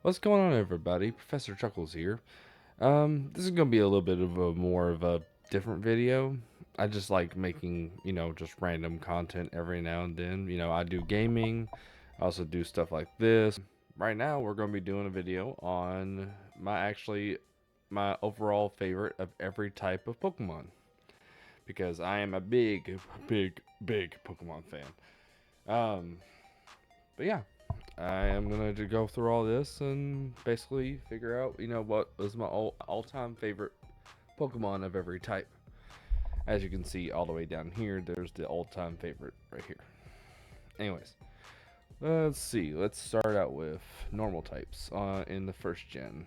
What's going on, everybody? Professor Chuckles here. This is gonna be a little bit of a more of a different video. I just like making, just random content every now and then. I do gaming. I also do stuff like this. Right now, we're gonna be doing a video on my overall favorite of every type of Pokemon because I am a big Pokemon fan. Um, but yeah, I am gonna go through all this and basically figure out, what was my all-time favorite Pokemon of every type. As you can see, all the way down here, there's the all-time favorite right here. Anyways, let's see. Let's start out with normal types in the first gen.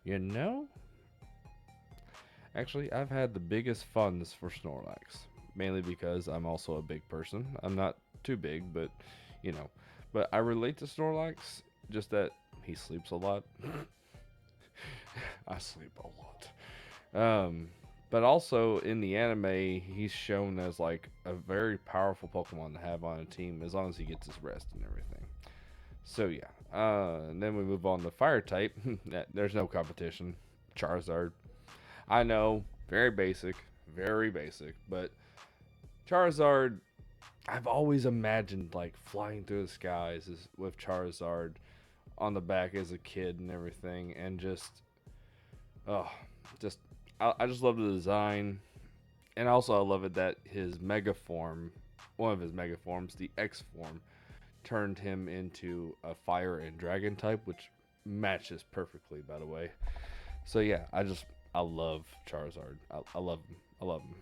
You know, actually, I've had the biggest funs for Snorlax, mainly because I'm also a big person. I'm not too big, but you know, but I relate to Snorlax. Just that he sleeps a lot. I sleep a lot. But also in the anime, he's shown as like a very powerful Pokemon to have on a team as long as he gets his rest and everything. So yeah. And then we move on to Fire type. There's no competition. Charizard. I know, very basic, but Charizard. I've always imagined like flying through the skies with Charizard on the back as a kid and everything, and oh, just I just love the design, and also I love it that his mega form, one of his mega forms, the X form, turned him into a fire and dragon type, which matches perfectly, by the way. So yeah, I love Charizard. I love him. I love him.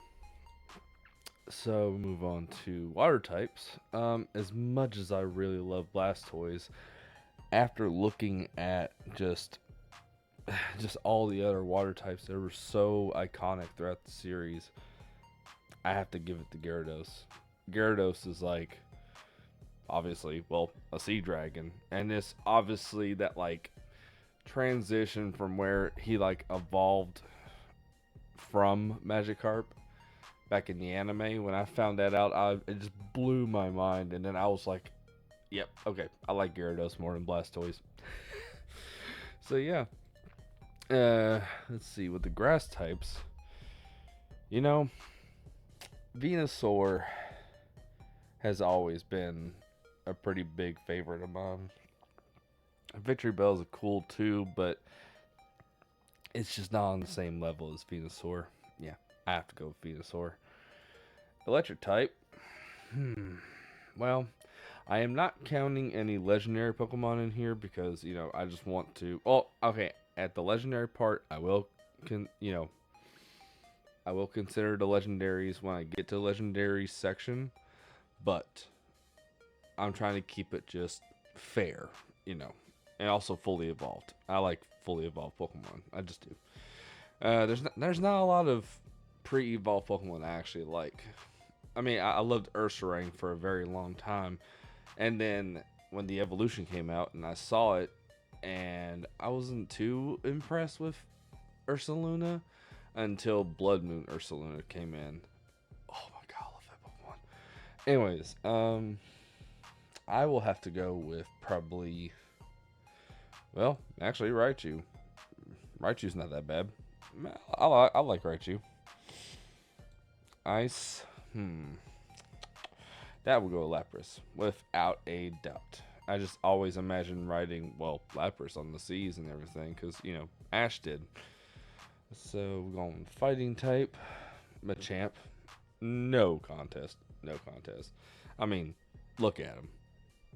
So move on to water types. As much as I really love Blastoise, after looking at just all the other water types that were so iconic throughout the series, I have to give it to Gyarados. Gyarados is like obviously, well, a sea dragon, and this obviously that like transition from where he like evolved from Magikarp back in the anime. When I found that out, it just blew my mind, and then I was like, "Yep, okay, I like Gyarados more than Blastoise." So yeah, let's see with the grass types. You know, Venusaur has always been a pretty big favorite of mine. Victory Bell is cool too, but it's just not on the same level as Venusaur. Yeah, I have to go with Venusaur. Electric type. Hmm. Well, I am not counting any legendary Pokemon in here because I just want to. Oh, okay. At the legendary part, can I will consider the legendaries when I get to the legendary section, but I'm trying to keep it just fair, you know, and also fully evolved. I like fully evolved Pokemon. I just do. There's not a lot of pre-evolved Pokemon I actually like. I mean, I loved Ursaring for a very long time, and then when the evolution came out and I saw it, and I wasn't too impressed with Ursaluna until Blood Moon Ursaluna came in. Oh my god, I love that Pokemon. Anyways, I will have to go with probably. Well, actually, Raichu. Raichu's not that bad. I like Raichu. Ice. That would go Lapras without a doubt. I just always imagine riding Lapras on the seas and everything because Ash did. So we're going fighting type. Machamp. No contest. No contest. I mean, look at him.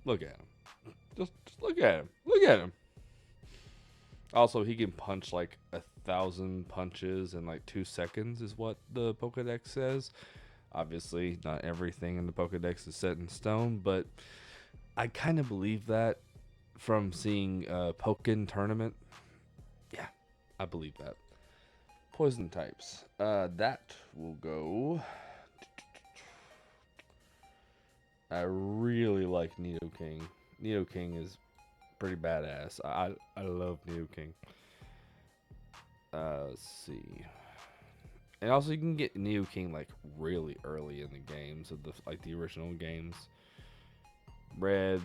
Look at him. Just look at him. Look at him. Also, he can punch like 1,000 punches in like 2 seconds, is what the Pokedex says. Obviously, not everything in the Pokedex is set in stone, but I kind of believe that from seeing a Pokken tournament. Yeah, I believe that. Poison types. That will go. I really like Nidoking. Nidoking is pretty badass. I love Nidoking. Let's see. And also, you can get Nidoking like really early in the games of the original games. Red,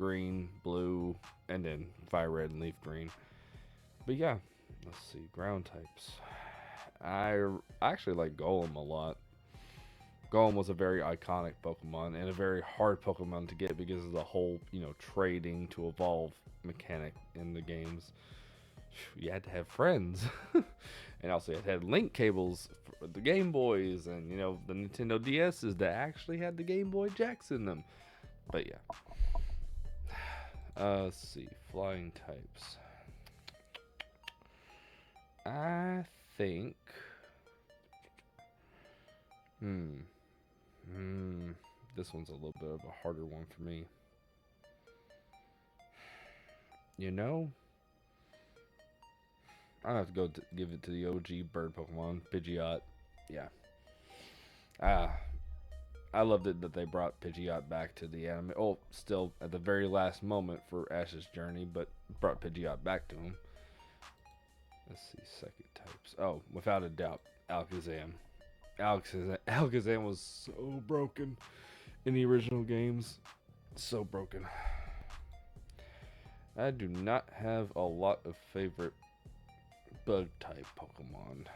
green, blue, and then fire red and leaf green. But yeah, let's see, ground types. I actually like Golem a lot. Golem was a very iconic Pokemon and a very hard Pokemon to get because of the whole, trading to evolve mechanic in the games. You had to have friends. And also you had to have link cables for the Game Boys and, the Nintendo DS's that actually had the Game Boy jacks in them. But yeah. Let's see, flying types. I think. This one's a little bit of a harder one for me. I have to give it to the OG bird Pokemon, Pidgeot. Yeah. Ah, I loved it that they brought Pidgeot back to the anime. Oh, still at the very last moment for Ash's journey, but brought Pidgeot back to him. Let's see, second types. Oh, without a doubt, Alakazam. Alakazam was so broken in the original games. So broken. I do not have a lot of favorite bug type Pokemon.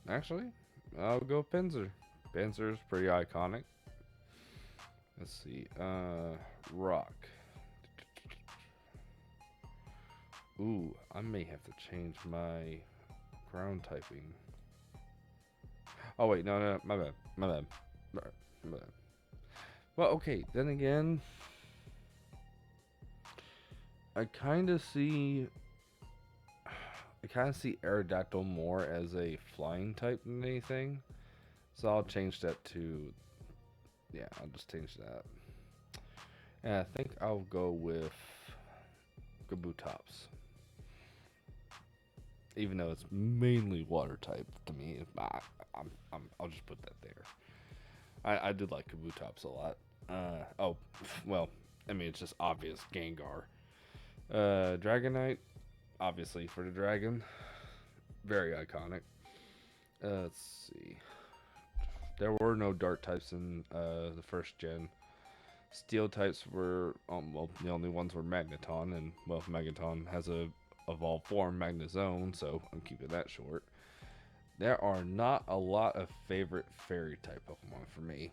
Actually, I'll go Pinsir. Pinsir's pretty iconic. Let's see. Rock. Ooh, I may have to change my ground typing. Oh wait, no, my bad. Well, okay, then again, I kind of see Aerodactyl more as a flying type than anything. So I'll change that to, I'll just change that. And I think I'll go with Kabutops. Even though it's mainly water type to me, I'll just put that there. I did like Kabutops a lot. It's just obvious Gengar. Dragonite, obviously for the dragon. Very iconic. Let's see. There were no dark types in the first gen. Steel types were, the only ones were Magneton, and, Magneton has a evolved form, Magnezone, so I'm keeping that short. There are not a lot of favorite fairy type Pokemon for me.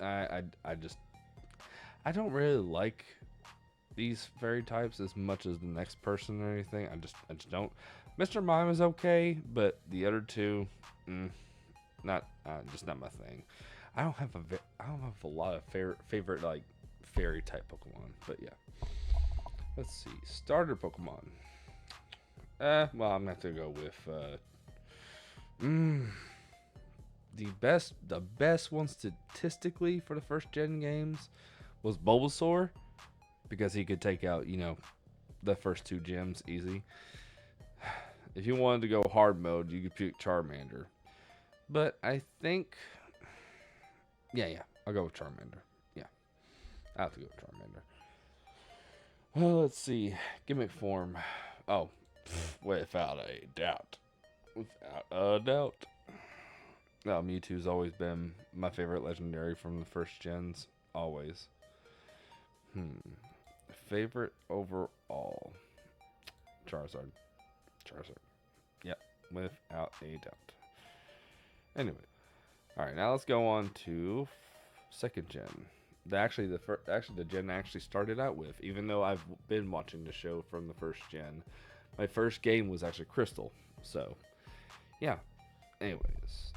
I don't really like these fairy types as much as the next person or anything. I just don't. Mr. Mime is okay, but the other two, just not my thing. I don't have a lot of favorite like fairy type Pokemon, but yeah. Let's see, starter Pokemon. I'm gonna have to go with the best one statistically for the first gen games was Bulbasaur, because he could take out, the first two gyms easy. If you wanted to go hard mode, you could pick Charmander. But I think, I'll go with Charmander. Yeah, I have to go with Charmander. Well, let's see, gimmick form. Oh, without a doubt. Mewtwo's always been my favorite legendary from the first gens. Always. Favorite overall. Charizard. Yep, without a doubt. Anyway. Alright, now let's go on to second gen. The gen I actually started out with, even though I've been watching the show from the first gen. My first game was actually Crystal. So, yeah. Anyways,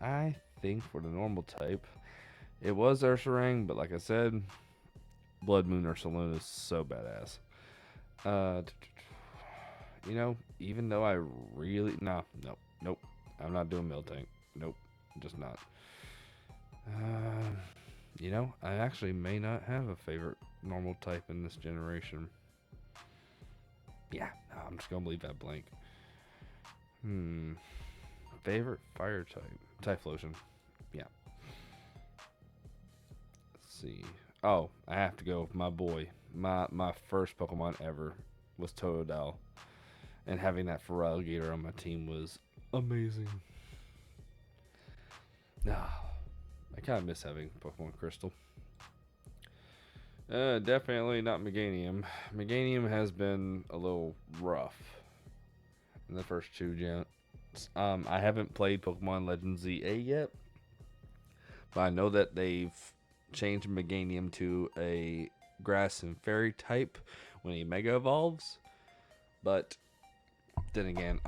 I think for the normal type, it was Ursaring, but like I said, Blood Moon Ursaluna is so badass. Even though I really... Nope. I'm not doing Miltank. Nope, just not. I actually may not have a favorite normal type in this generation. Yeah, no, I'm just gonna leave that blank. Favorite fire type? Typhlosion. Yeah. Let's see. Oh, I have to go with my boy. My first Pokemon ever was Totodile. And having that Feraligatr on my team was amazing. I kind of miss having Pokemon Crystal. Definitely not Meganium. Meganium has been a little rough in the first two gens. I haven't played Pokemon Legends ZA yet, but I know that they've changed Meganium to a grass and fairy type when he mega evolves. But then again,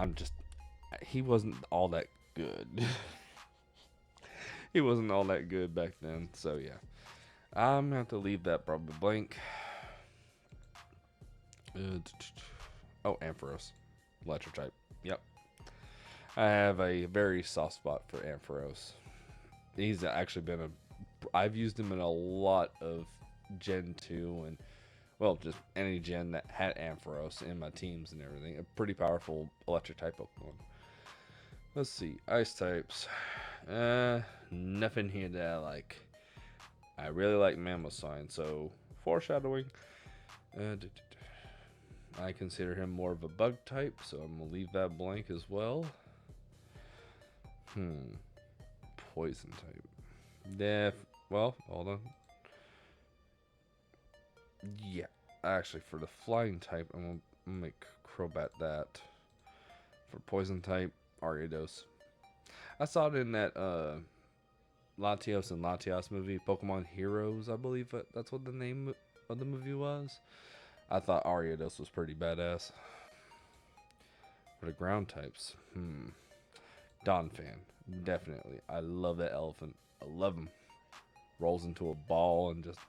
he wasn't all that good. He wasn't all that good back then, so yeah. I'm gonna have to leave that probably blank. Oh, Ampharos. Electric type. Yep. I have a very soft spot for Ampharos. He's actually been I've used him in a lot of Gen 2 and, well, just any gen that had Ampharos in my teams and everything. A pretty powerful electric type Pokemon. Let's see. Ice types. Nothing here that I like. I really like Mammosign, so foreshadowing. I consider him more of a bug type, so I'm gonna leave that blank as well. Poison type. Well, hold on. Yeah, actually, for the flying type, I'm gonna make Crobat that. For poison type, Ariados. I saw it in that Latios and Latias movie, Pokemon Heroes, I believe that's what the name of the movie was. I thought Ariados was pretty badass. For the ground types, Donphan, definitely. I love that elephant. I love him. Rolls into a ball and just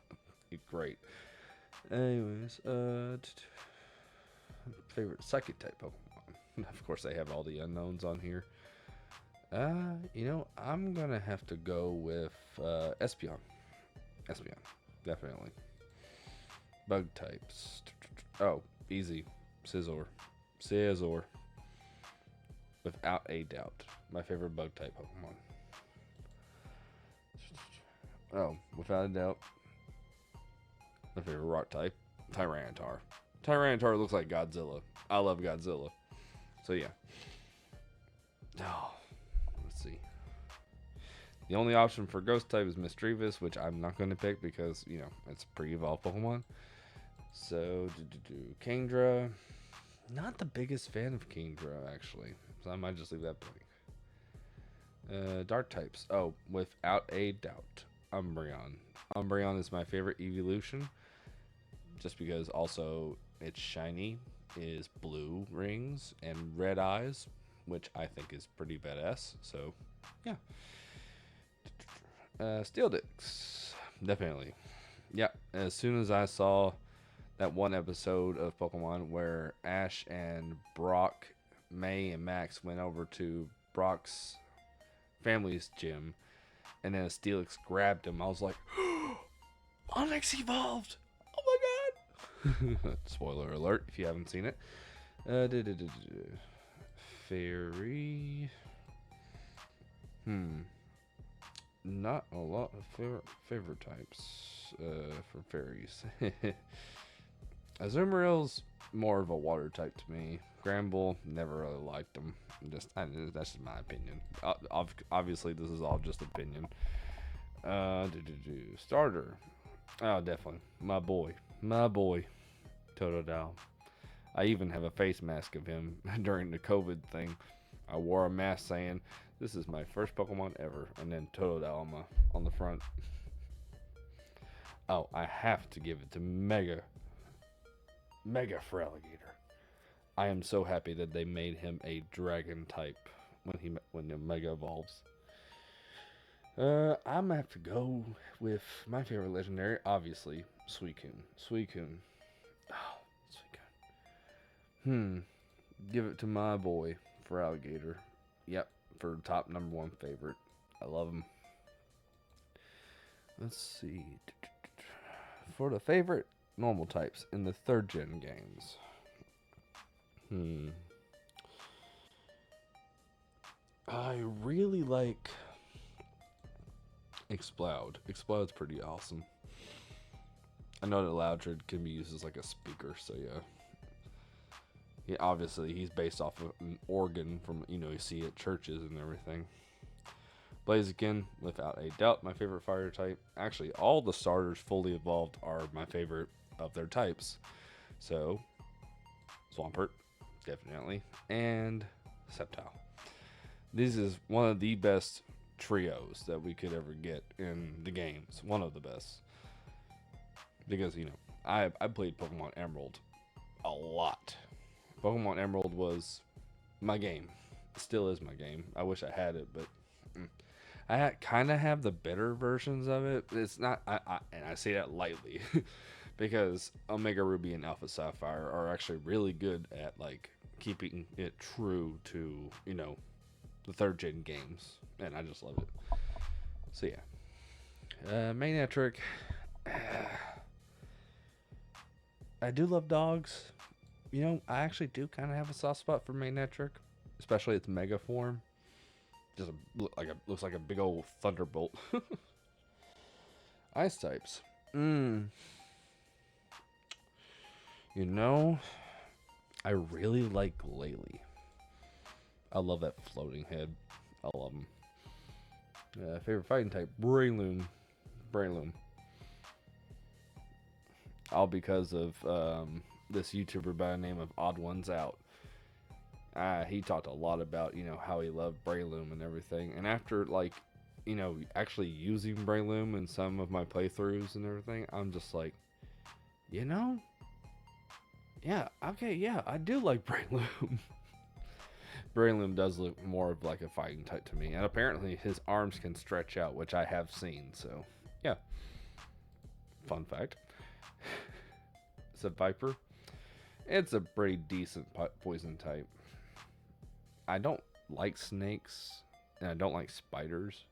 great. Anyways, favorite psychic type Pokemon. Of course, they have all the unknowns on here. I'm gonna have to go with Espeon. Espeon, definitely. Bug types. Oh, easy. Scizor. Scizor. Without a doubt. My favorite bug type Pokemon. Oh, without a doubt. My favorite rock type. Tyranitar. Tyranitar looks like Godzilla. I love Godzilla. So yeah. Oh, let's see. The only option for ghost type is Misdreavus, which I'm not going to pick because, it's pre-evolved Pokemon. So, Kingdra. Not the biggest fan of Kingdra, actually. So I might just leave that blank. Dark types. Oh, without a doubt. Umbreon. Umbreon is my favorite evolution. Just because also it's shiny, is blue rings, and red eyes, which I think is pretty badass. So, yeah. Steel Dix. Definitely. Yeah, as soon as I saw that one episode of Pokemon where Ash and Brock, May, and Max went over to Brock's family's gym, and then a Steelix grabbed him, I was like, Onyx evolved! Oh my god! Spoiler alert if you haven't seen it. Fairy. Not a lot of favorite types for fairies. Azumarill's more of a water type to me. Granbull, never really liked them. That's just my opinion. Obviously, this is all just opinion. Starter. Oh, definitely. My boy, Totodile. I even have a face mask of him during the COVID thing. I wore a mask saying, "This is my first Pokemon ever," and then Totodile on the front. Oh, I have to give it to Mega Feraligatr. I am so happy that they made him a dragon type when the Mega evolves. I'm gonna have to go with my favorite legendary, obviously, Suicune. Oh, Suicune. Give it to my boy, Feraligatr. Yep, for top number one favorite. I love him. Let's see. For the favorite normal types in the third gen games. I really like Exploud. Exploud's pretty awesome. I know that Loudred can be used as like a speaker, so yeah. Yeah, obviously he's based off of an organ from, you see at churches and everything. Blaziken, without a doubt, my favorite fire type. Actually, all the starters fully evolved are my favorite of their types. So, Swampert, definitely, and Sceptile. This is one of the best trios that we could ever get in the games. One of the best. Because, I played Pokemon Emerald a lot. Pokemon Emerald was my game. It still is my game. I wish I had it, but I kind of have the better versions of it. It's not, and I say that lightly, because Omega Ruby and Alpha Sapphire are actually really good at like keeping it true to the third gen games, and I just love it. So yeah, Manetric. I do love dogs. I actually do kind of have a soft spot for Manetric, especially its mega form. Just looks like a big old thunderbolt. Ice types. I really like Glalie. I love that floating head. I love him. Favorite fighting type, Breloom. All because of this YouTuber by the name of Odd Ones Out. He talked a lot about how he loved Breloom and everything. And after actually using Breloom in some of my playthroughs and everything, I'm just like, yeah, okay, yeah, I do like Breloom. Breloom does look more of like a fighting type to me, and apparently his arms can stretch out, which I have seen. So, yeah, fun fact. It's a Viper. It's a pretty decent poison type. I don't like snakes, and I don't like spiders,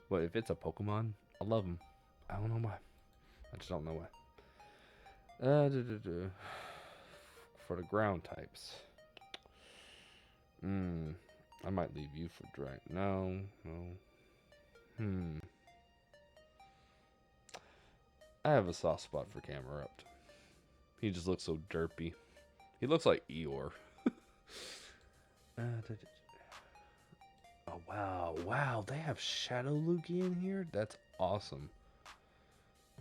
but if it's a Pokemon, I love them. I don't know why. I just don't know why. For the ground types. I might leave you for Drake. No. I have a soft spot for Camerupt. He just looks so derpy. He looks like Eeyore. Oh, wow. Wow, they have Shadow Lugia in here? That's awesome.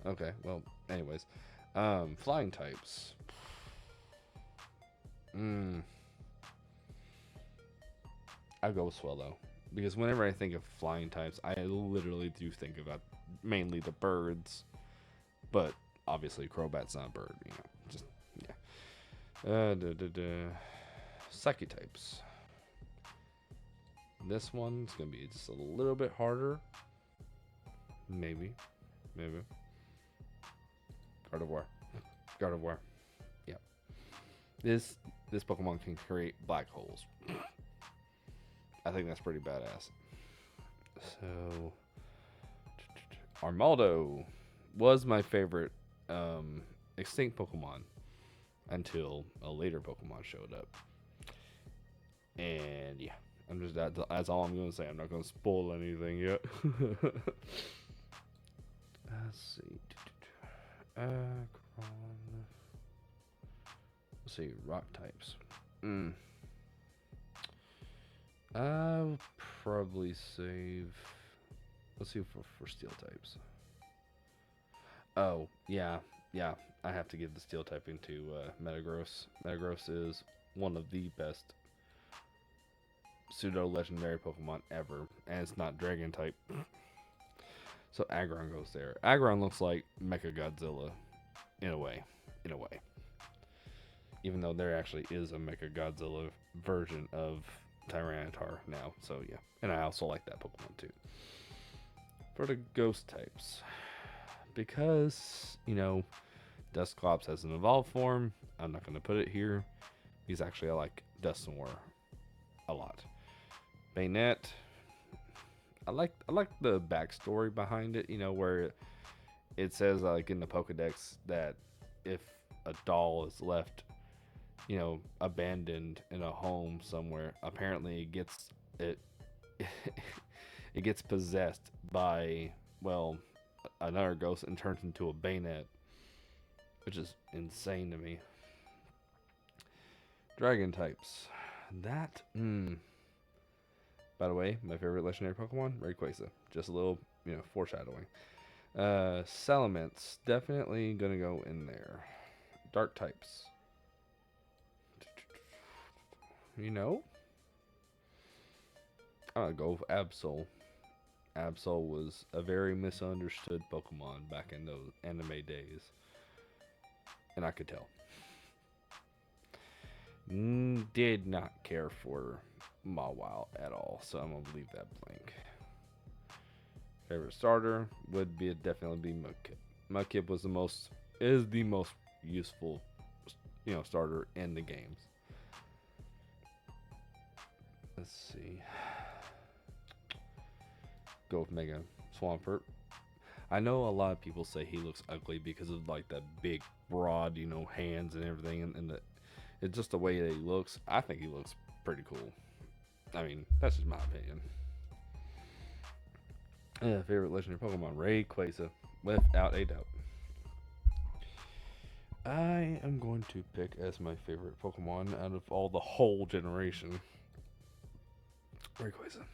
Okay, well, anyways. Flying types. I'll go with Swellow. Because whenever I think of flying types, I literally do think about mainly the birds. But obviously, Crobat's not a bird, Just, yeah. Psychic types. This one's going to be just a little bit harder. Maybe. Gardevoir. Yeah. This Pokemon can create black holes. I think that's pretty badass. So, Armaldo was my favorite extinct Pokemon until a later Pokemon showed up. And yeah, that's all I'm gonna say. I'm not gonna spoil anything yet. Let's see. Let's see, rock types. I'll probably save. Let's see for steel types. Oh, yeah. I have to give the steel typing to Metagross. Metagross is one of the best pseudo legendary Pokemon ever, and it's not dragon type. So Aggron goes there. Aggron looks like Mechagodzilla in a way. Even though there actually is a Mechagodzilla version of Tyranitar now. So yeah. And I also like that Pokemon too. For the ghost types. Because, Dusclops has an evolved form. I'm not going to put it here. Because actually I like Dusknoir a lot. Bayonet. I like the backstory behind it, where it says like in the Pokedex that if a doll is left, abandoned in a home somewhere, apparently it gets possessed by another ghost and turns into a Bayonet, which is insane to me. Dragon types. That By the way, my favorite legendary Pokemon, Rayquaza. Just a little, foreshadowing. Salamence, definitely gonna go in there. Dark types. I'm gonna go with Absol. Absol was a very misunderstood Pokemon back in those anime days. And I could tell. Did not care for Mawile at all, so I'm gonna leave that blank. Favorite starter would definitely be Mudkip. Mudkip is the most useful, starter in the games. Let's see. Go with Mega Swampert. I know a lot of people say he looks ugly because of like that big, broad, hands and everything, and it's just the way that he looks. I think he looks pretty cool. I mean, that's just my opinion. Favorite legendary Pokemon, Rayquaza, without a doubt. I am going to pick as my favorite Pokemon out of all the whole generation, Rayquaza.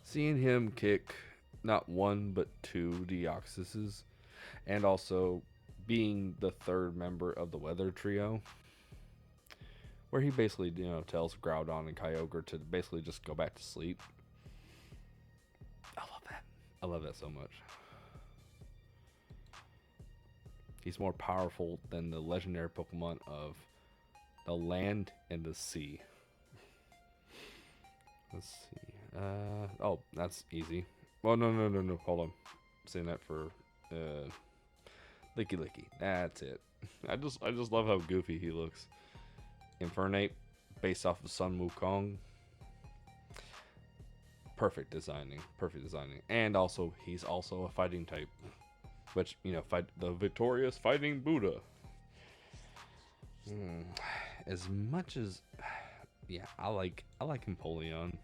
Seeing him kick not one but two Deoxyses, and also being the third member of the Weather Trio, where he basically, tells Groudon and Kyogre to basically just go back to sleep. I love that. I love that so much. He's more powerful than the legendary Pokemon of the land and the sea. Let's see. Oh, that's easy. Well, no. Hold on. I'm saying that for Licky Licky. That's it. I just love how goofy he looks. Infernape, based off of Sun Wukong. Perfect designing. And also, he's also a fighting type. Which, fight the victorious fighting Buddha. As much as, yeah, I like Empoleon.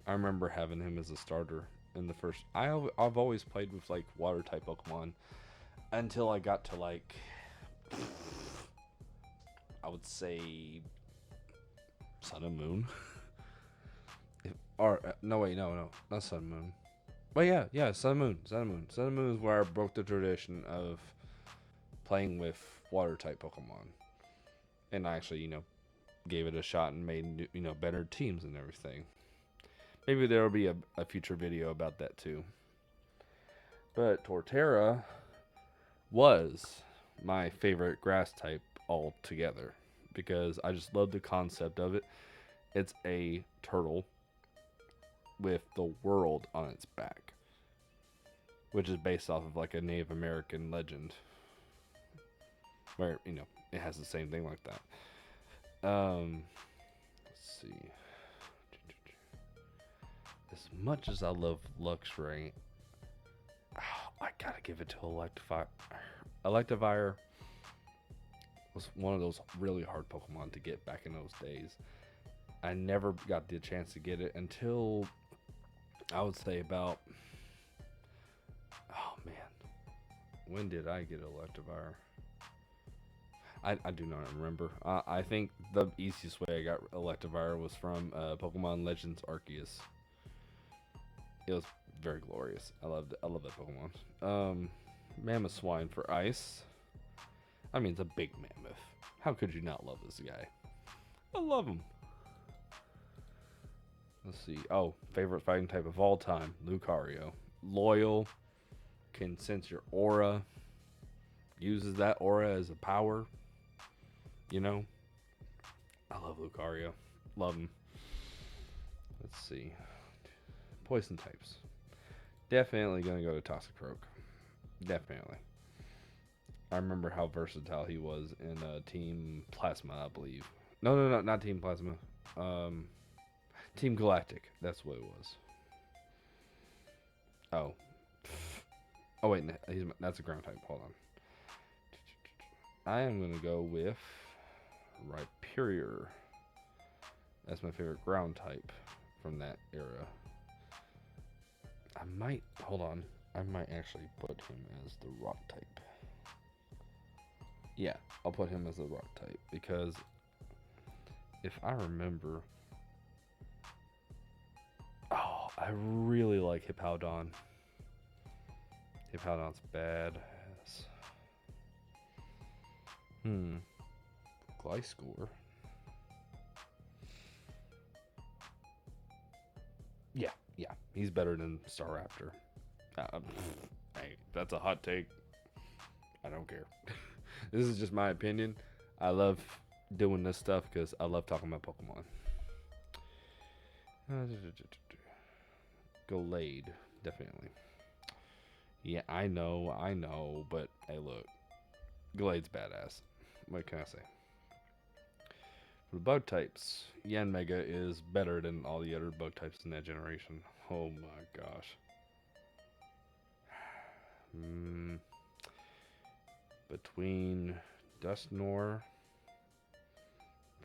I remember having him as a starter in the first. I've always played with like water type Pokemon until I got to like, I would say, Sun and Moon. No, not Sun and Moon. Well, yeah, Sun and Moon. Sun and Moon is where I broke the tradition of playing with water type Pokemon, and I actually, gave it a shot and made better teams and everything. Maybe there will be a future video about that too. But Torterra was my favorite grass type altogether because I just love the concept of it. It's a turtle with the world on its back, which is based off of like a Native American legend where it has the same thing like that. Let's see. As much as I love Luxray, I gotta give it to Electivire. Electivire was one of those really hard Pokemon to get back in those days. I never got the chance to get it until I would say about, oh man, when did I get Electivire? I do not remember. I think the easiest way I got Electivire was from Pokemon Legends Arceus. It was very glorious. I love that Pokemon. Mammoth for ice. I mean, it's a big mammoth. How could you not love this guy? I love him. Let's see. Oh, favorite fighting type of all time, Lucario. Loyal, can sense your aura, uses that aura as a power. I love Lucario. Love him. Let's see. Poison types. Definitely gonna go to Toxicroak. Definitely. I remember how versatile he was in Team Plasma, I believe. No, not Team Plasma. Team Galactic. That's what it was. Oh wait, that's a ground type. Hold on. I am gonna go with Rhyperior. That's my favorite ground type from that era. I might actually put him as the rock type. Yeah, I'll put him as the rock type because if I remember, I really like Hippowdon. Hippowdon's badass. Gliscor. Yeah, he's better than Staraptor. Uh, hey, that's a hot take. I don't care. This is just my opinion. I love doing this stuff because I love talking about Pokemon. Gallade, definitely. Yeah, I know, but hey, look, Gallade's badass. What can I say? For the bug types, Yanmega is better than all the other bug types in that generation. Oh my gosh. Between Dusknoir,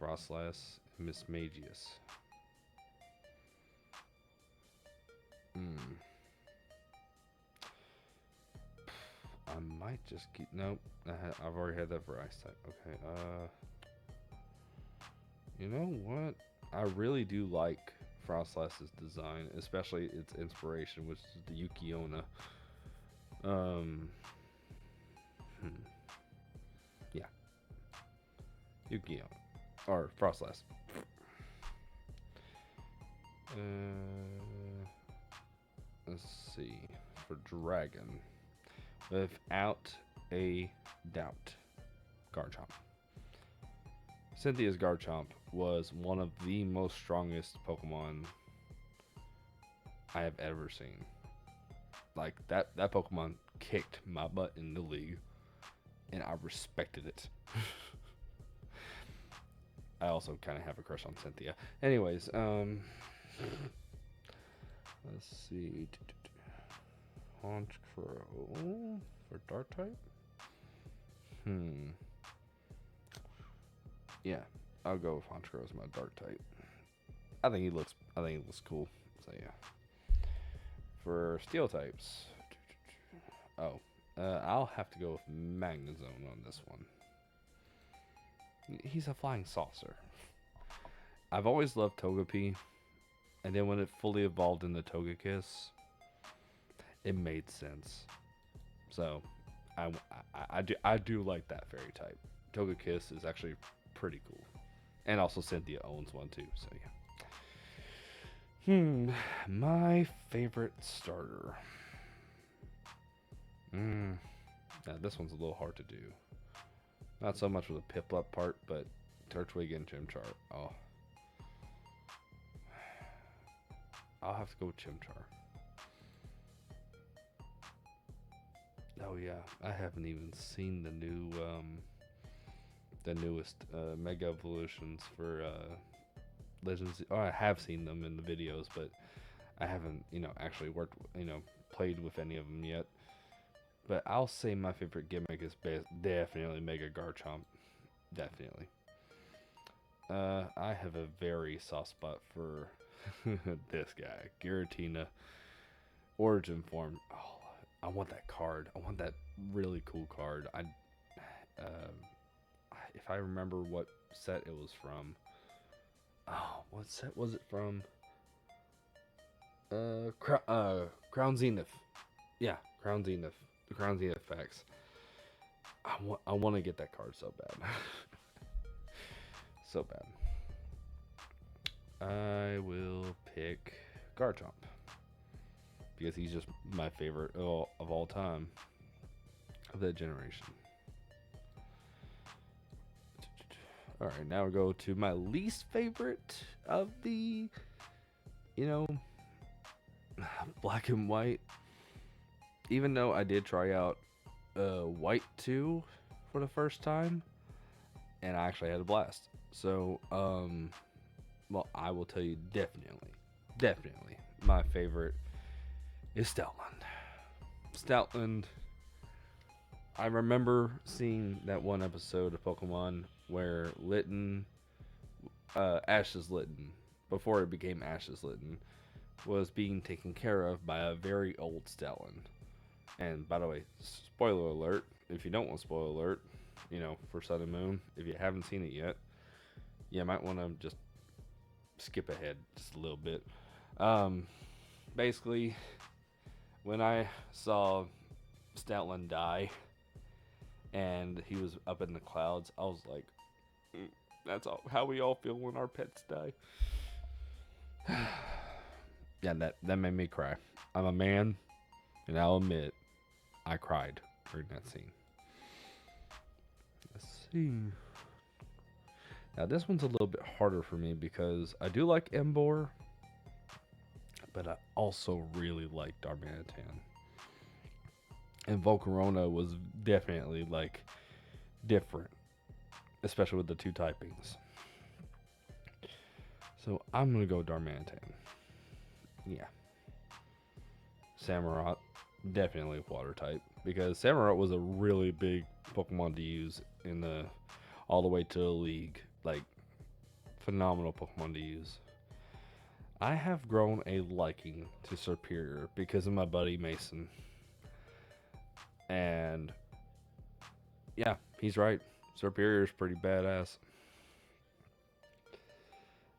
Frostlass, and Mismagius. I might just keep. Nope, I've already had that for Ice type. Okay. You know what? I really do like Frostlass's design, especially its inspiration, which is the Yukiona. Yeah, Yukiona or Frostlass. Let's see. For Dragon, without a doubt, Garchomp. Cynthia's Garchomp was one of the most strongest Pokemon I have ever seen. Like that Pokemon kicked my butt in the league, and I respected it. I also kind of have a crush on Cynthia. Anyways, let's see. Honchkrow for Dark type. Yeah, I'll go with Honchkrow as my Dark type. I think he looks cool. So yeah. For Steel types, I'll have to go with Magnezone on this one. He's a flying saucer. I've always loved Togepi, and then when it fully evolved into Togekiss, it made sense. So, I do like that fairy type. Togekiss is actually pretty cool, and also Cynthia owns one too. So yeah. My favorite starter. Now this one's a little hard to do. Not so much with the Piplup part, but Turtwig and Chimchar. Oh, I'll have to go with Chimchar. Oh yeah, I haven't even seen the newest Mega Evolutions for Legends. Oh, I have seen them in the videos, but I haven't, actually played with any of them yet. But I'll say my favorite gimmick is definitely Mega Garchomp. Definitely. I have a very soft spot for this guy, Giratina Origin Form. Oh, I want that card. I want that really cool card. If I remember what set it was from. Oh, what set was it from? Crown Zenith. Yeah, Crown Zenith. The Crown Zenith facts. I want to get that card so bad. So bad. I will pick Garchomp because he's just my favorite of all time of that generation. All right, now we go to my least favorite of the, black and white. Even though I did try out white 2 for the first time, and I actually had a blast. So, well, I will tell you definitely, my favorite is Stoutland. Stoutland, I remember seeing that one episode of Pokemon where Litten, Ash's Litten, before it became Ash's Litten, was being taken care of by a very old Stoutland. And by the way, spoiler alert, if you don't want spoiler alert, for Sun and Moon, if you haven't seen it yet, you might want to just skip ahead just a little bit. Basically, when I saw Stoutland die and he was up in the clouds, I was like, that's how we all feel when our pets die. Yeah, that made me cry. I'm a man, and I'll admit, I cried during that scene. Let's see. Now this one's a little bit harder for me because I do like Embor, but I also really like Darmanitan. And Volcarona was definitely like different, especially with the two typings. So I'm gonna go Darmanitan. Yeah. Samurott, definitely water type because Samurott was a really big Pokemon to use in the all the way to the league. Like phenomenal Pokemon to use. I have grown a liking to Serperior because of my buddy Mason. And yeah, he's right. Serperior is pretty badass.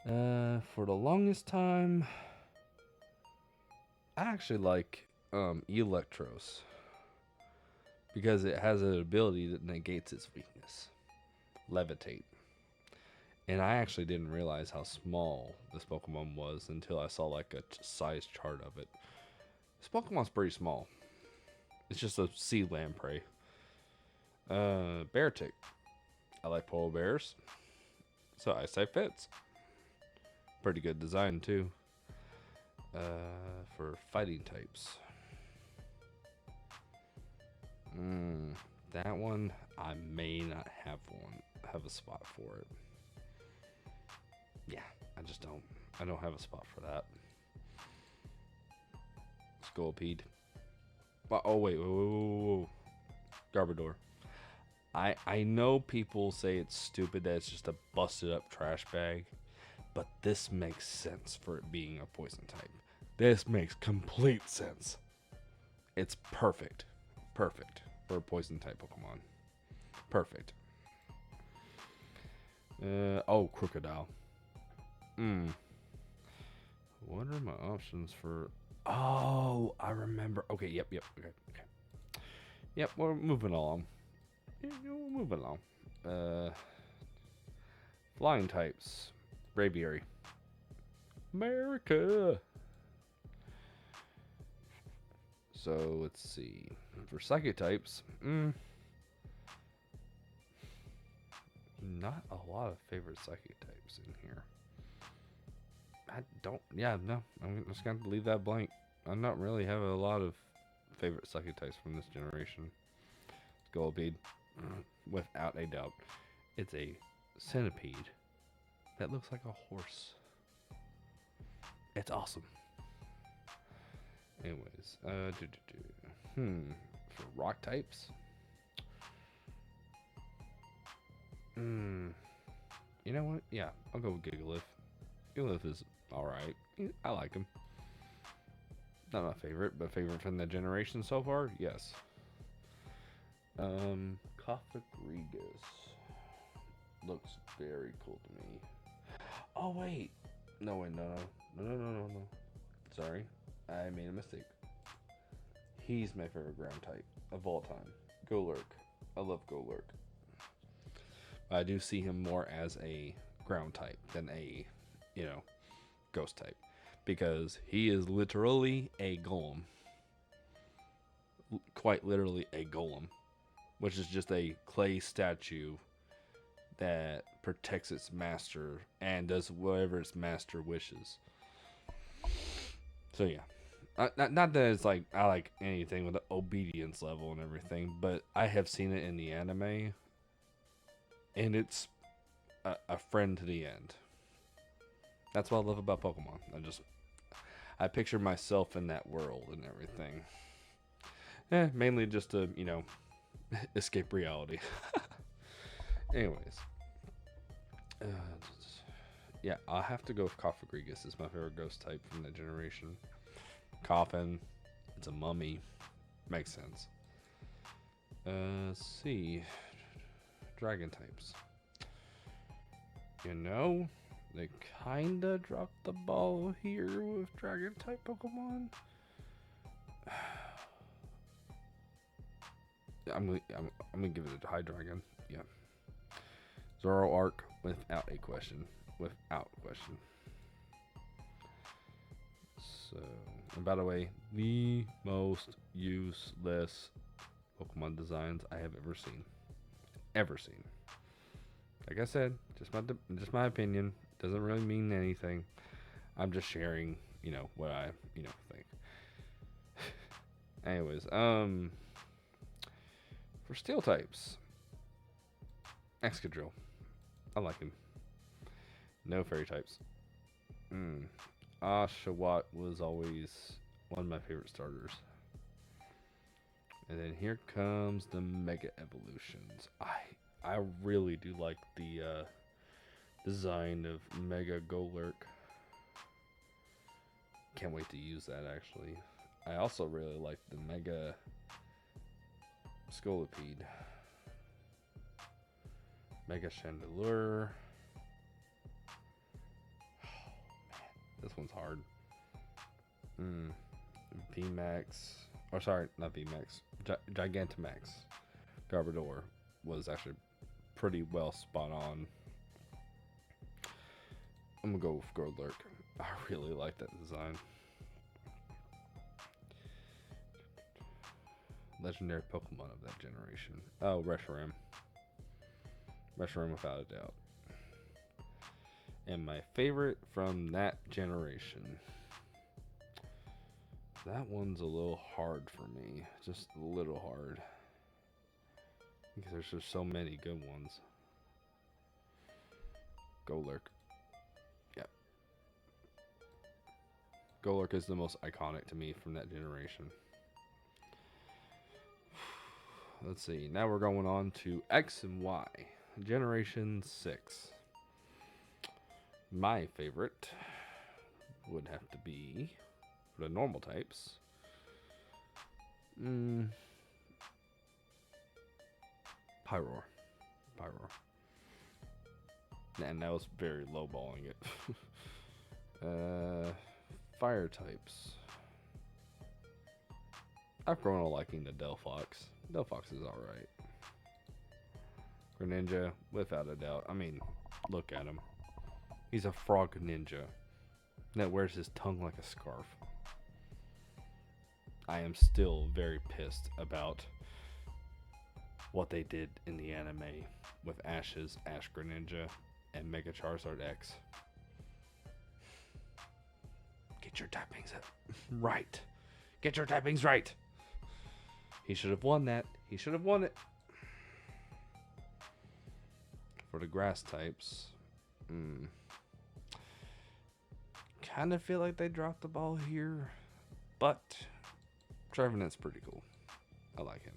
For the longest time, I actually like Electros because it has an ability that negates its weakness, Levitate. And I actually didn't realize how small this Pokemon was until I saw like a size chart of it. This Pokemon's pretty small. It's just a sea lamprey. Beartic. I like polar bears, so I say fits. Pretty good design too. For fighting types. That one I may not have a spot for it. Yeah, I just don't. I don't have a spot for that. Scolipede. Oh wait, whoa. Garbodor. I know people say it's stupid that it's just a busted up trash bag, but this makes sense for it being a poison type. This makes complete sense. It's perfect. Perfect for a poison type Pokemon. Perfect. Crocodile. What are my options for... Oh, I remember. Okay, yep. Okay. Yep, we're moving along. Flying types. Braviary. America. So, let's see. For psychic types, not a lot of favorite psychic types in here. I'm just going to leave that blank. I don't really have a lot of favorite psychic types from this generation. Scolipede, without a doubt. It's a centipede that looks like a horse. It's awesome. Anyways, for rock types, you know what? Yeah, I'll go with Gigalith. Gigalith is alright. I like him. Not my favorite, but favorite from the generation so far? Yes. Cofagrigus looks very cool to me. Oh, wait. No. Sorry. I made a mistake. He's my favorite ground type of all time. Golurk. I love Golurk. I do see him more as a ground type than a, ghost type. Because he is literally a golem. Quite literally a golem. Which is just a clay statue that protects its master and does whatever its master wishes. So yeah. Not that it's like I like anything with the obedience level and everything, but I have seen it in the anime, and it's a friend to the end. That's what I love about Pokemon. I picture myself in that world and everything. Mainly just to escape reality. Anyways, yeah, I'll have to go with Cofagrigus. It's my favorite ghost type from that generation. Coffin, it's a mummy, makes sense. Let's see, dragon types. They kinda dropped the ball here with dragon type Pokemon. I'm gonna give it a high dragon. Yeah. Zoroark without a question. Without question. So, and by the way, the most useless Pokemon designs I have ever seen. Ever seen. Like I said, just my opinion. Doesn't really mean anything. I'm just sharing, what I, think. Anyways, for steel types, Excadrill. I like him. No fairy types. Oshawott was always one of my favorite starters. And then here comes the Mega Evolutions. I really do like the design of Mega Golurk. Can't wait to use that actually. I also really like the Mega Scolipede. Mega Chandelure. Oh man, this one's hard. VMAX. Or sorry, not VMAX. Gigantamax. Garbodor was actually pretty well spot on. I'm gonna go with Golurk. I really like that design. Legendary Pokemon of that generation. Oh, Reshiram. Reshiram without a doubt. And my favorite from that generation. That one's a little hard for me. Just a little hard. Because there's just so many good ones. Golurk. Yep. Golurk is the most iconic to me from that generation. Let's see. Now we're going on to X and Y. Generation 6. My favorite would have to be, for the normal types, Pyroar. And that was very lowballing it. Fire types. I've grown a liking to Delphox. Delphox is alright. Greninja, without a doubt. I mean, look at him. He's a frog ninja that wears his tongue like a scarf. I am still very pissed about what they did in the anime with Ash's Ash Greninja and Mega Charizard X. Get your typings right. Get your typings right. He should have won that. He should have won it. For the grass types, kind of feel like they dropped the ball here, but Trevenant's pretty cool. I like him.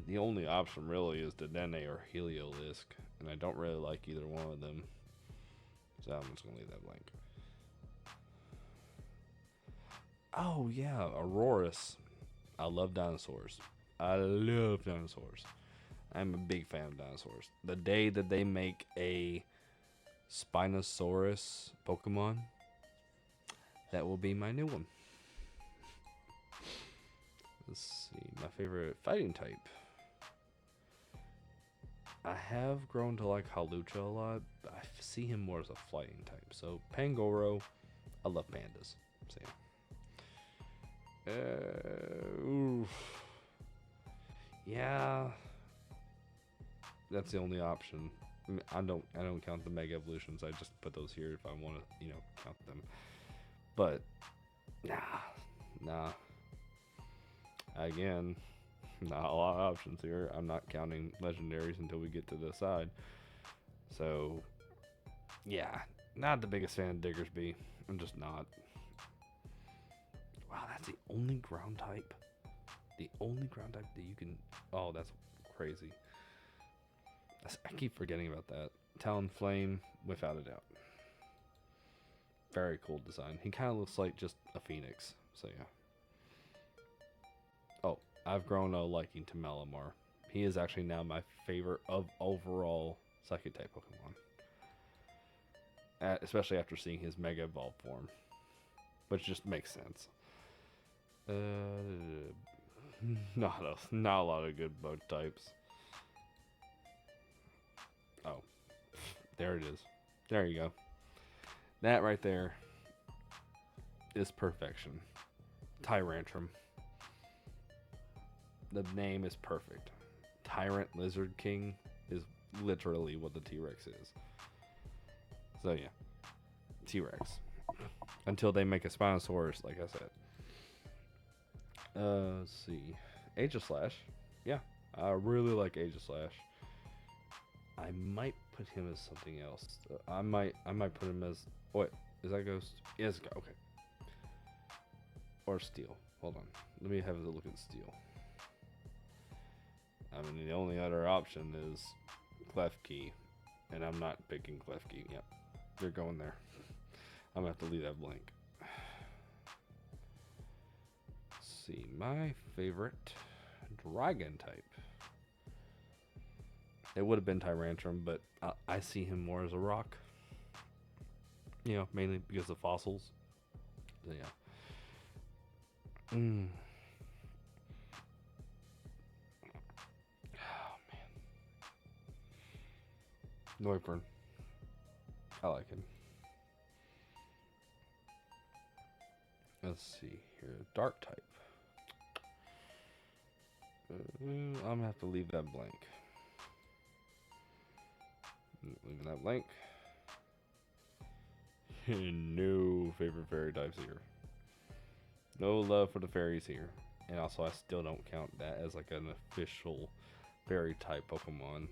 The only option really is Dedenne or Heliolisk, and I don't really like either one of them, so I'm just gonna leave that blank. Oh yeah, Aurorus. I love dinosaurs. I'm a big fan of dinosaurs. The day that they make a Spinosaurus Pokemon, that will be my new one. Let's see, my favorite fighting type. I have grown to like Halucha a lot, but I see him more as a fighting type. So Pangoro, I love pandas. So oof. Yeah, that's the only option. I mean, I don't count the Mega Evolutions. I just put those here if I want to, count them. But nah. Again, not a lot of options here. I'm not counting legendaries until we get to the side. So, yeah, not the biggest fan of Diggersby. I'm just not. Wow, that's the only ground type. The only ground type that you can. Oh, that's crazy. I keep forgetting about that. Talonflame, without a doubt. Very cool design. He kind of looks like just a phoenix. So, yeah. Oh, I've grown a liking to Malamar. He is actually now my favorite of overall Psychic type Pokemon. especially after seeing his Mega Evolved form, which just makes sense. Not a lot of good bug types. Oh, there it is. There you go. That right there is perfection. Tyrantrum. The name is perfect. Tyrant Lizard King is literally what the T-Rex is. So yeah, T-Rex. Until they make a Spinosaurus, like I said. Let's see. Aegislash. Yeah, I really like Aegislash. I might put him as something else. I might put him as, what is that? Ghost? Yes, okay. Or Steel. Hold on. Let me have a look at Steel. I mean, the only other option is Klefki, and I'm not picking Klefki. Yep, they're going there. I'm gonna have to leave that blank. Let's see, my favorite dragon type. It would have been Tyrantrum, but I see him more as a rock. You know, mainly because of fossils. So yeah. Oh man. Noivern. I like him. Let's see here. Dark type. I'm gonna have to leave that blank. Leaving that blank. No favorite fairy types here. No love for the fairies here. And also, I still don't count that as like an official fairy type Pokemon.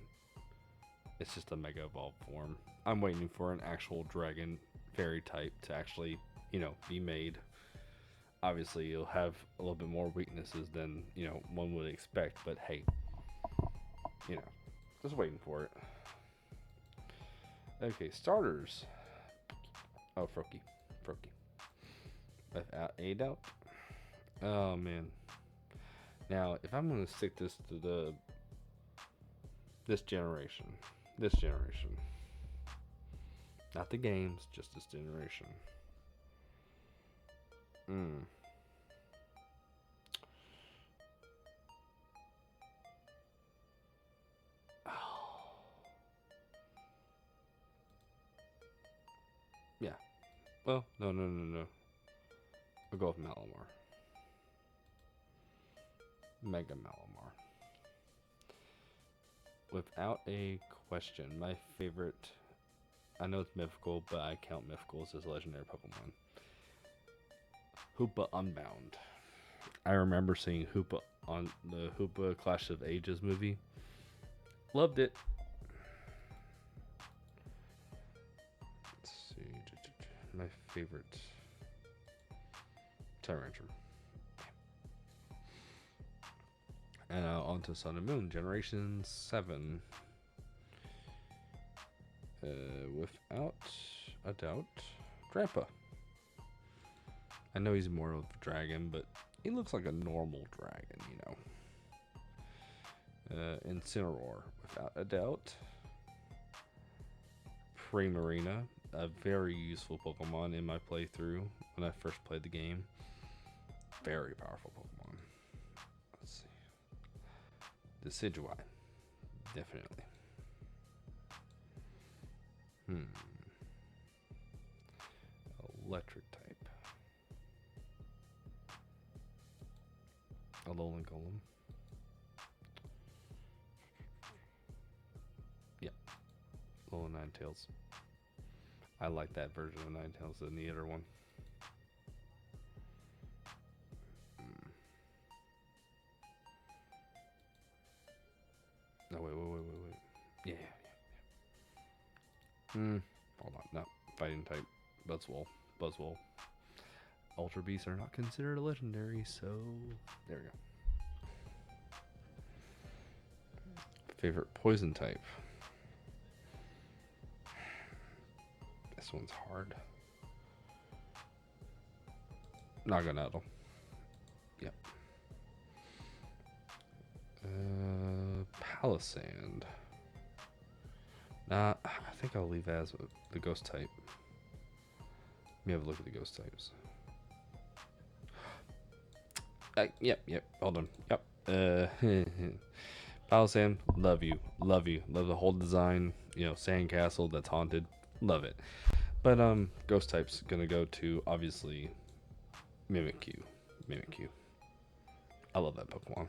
It's just a Mega Evolved form. I'm waiting for an actual dragon fairy type to actually, you know, be made. Obviously, you'll have a little bit more weaknesses than, you know, one would expect. But hey, you know, just waiting for it. Okay, starters. Oh, Froakie. Without a doubt. Oh, man. Now, if I'm going to stick this to this generation. Not the games, just this generation. Yeah. Well, no. I'll go with Malamar. Mega Malamar. Without a question, my favorite. I know it's mythical, but I count mythicals as legendary Pokemon. Hoopa Unbound. I remember seeing Hoopa on the Hoopa Clash of Ages movie. Loved it. Let's see. My favorite. Tyrantrum. And on to Sun and Moon, Generation 7. Without a doubt, Grandpa. I know he's more of a dragon, but he looks like a normal dragon, you know. Incineroar, without a doubt. Primarina, a very useful Pokemon in my playthrough when I first played the game. Very powerful Pokemon. Let's see. Decidueye, definitely. Electric type. Alolan Golem. Yep. Alolan Ninetales. I like that version of Ninetales than the other one. No, wait. Yeah. Hold on. No. Fighting type. Buzzwole. Ultra Beasts are not considered a legendary, so there we go. Favorite poison type. This one's hard. Naganadel. Yep. Palisand. Nah, I think I'll leave as the ghost type. me have a look at the ghost types. Yep. Hold on. Yep. Palisand, love you. Love the whole design. You know, sandcastle that's haunted. Love it. But ghost type's gonna go to obviously Mimikyu. I love that Pokemon.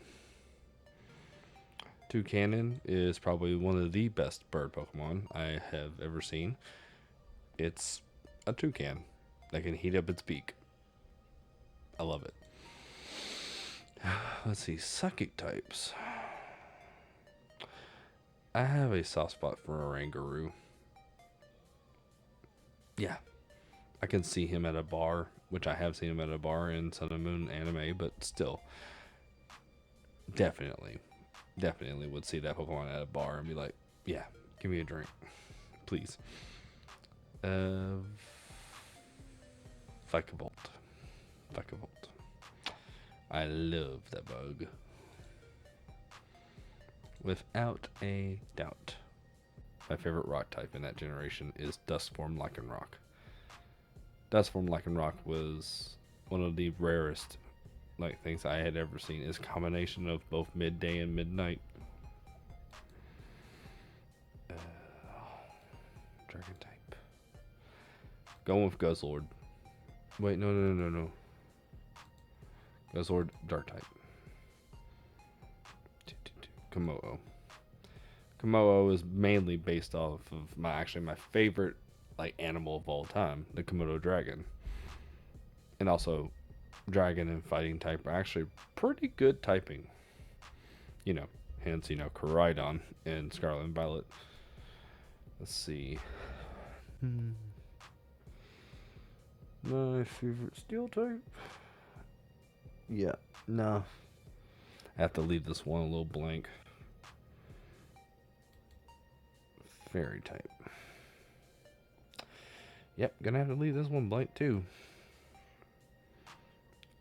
Toucanon is probably one of the best bird Pokemon I have ever seen. It's a toucan that can heat up its beak. I love it. Let's see, psychic types. I have a soft spot for Oranguru. Yeah, I can see him at a bar, which I have seen him at a bar in Sun and Moon anime, but still, definitely would see that Pokemon at a bar and be like, yeah, give me a drink, please. Vikavolt. I love that bug. Without a doubt. My favorite rock type in that generation is Dustform Lycanroc. Dustform Lycanroc was one of the rarest things I had ever seen. Is a combination of both midday and midnight. Dragon type. Going with Guzzlord. Wait, no. Guzzlord, dark type. Komodo is mainly based off of my favorite animal of all time, the Komodo dragon. And also, dragon and fighting type are actually pretty good typing. Hence, Koraidon and Scarlet and Violet. Let's see. My favorite steel type? Yeah, no. I have to leave this one a little blank. Fairy type. Yep, gonna have to leave this one blank too.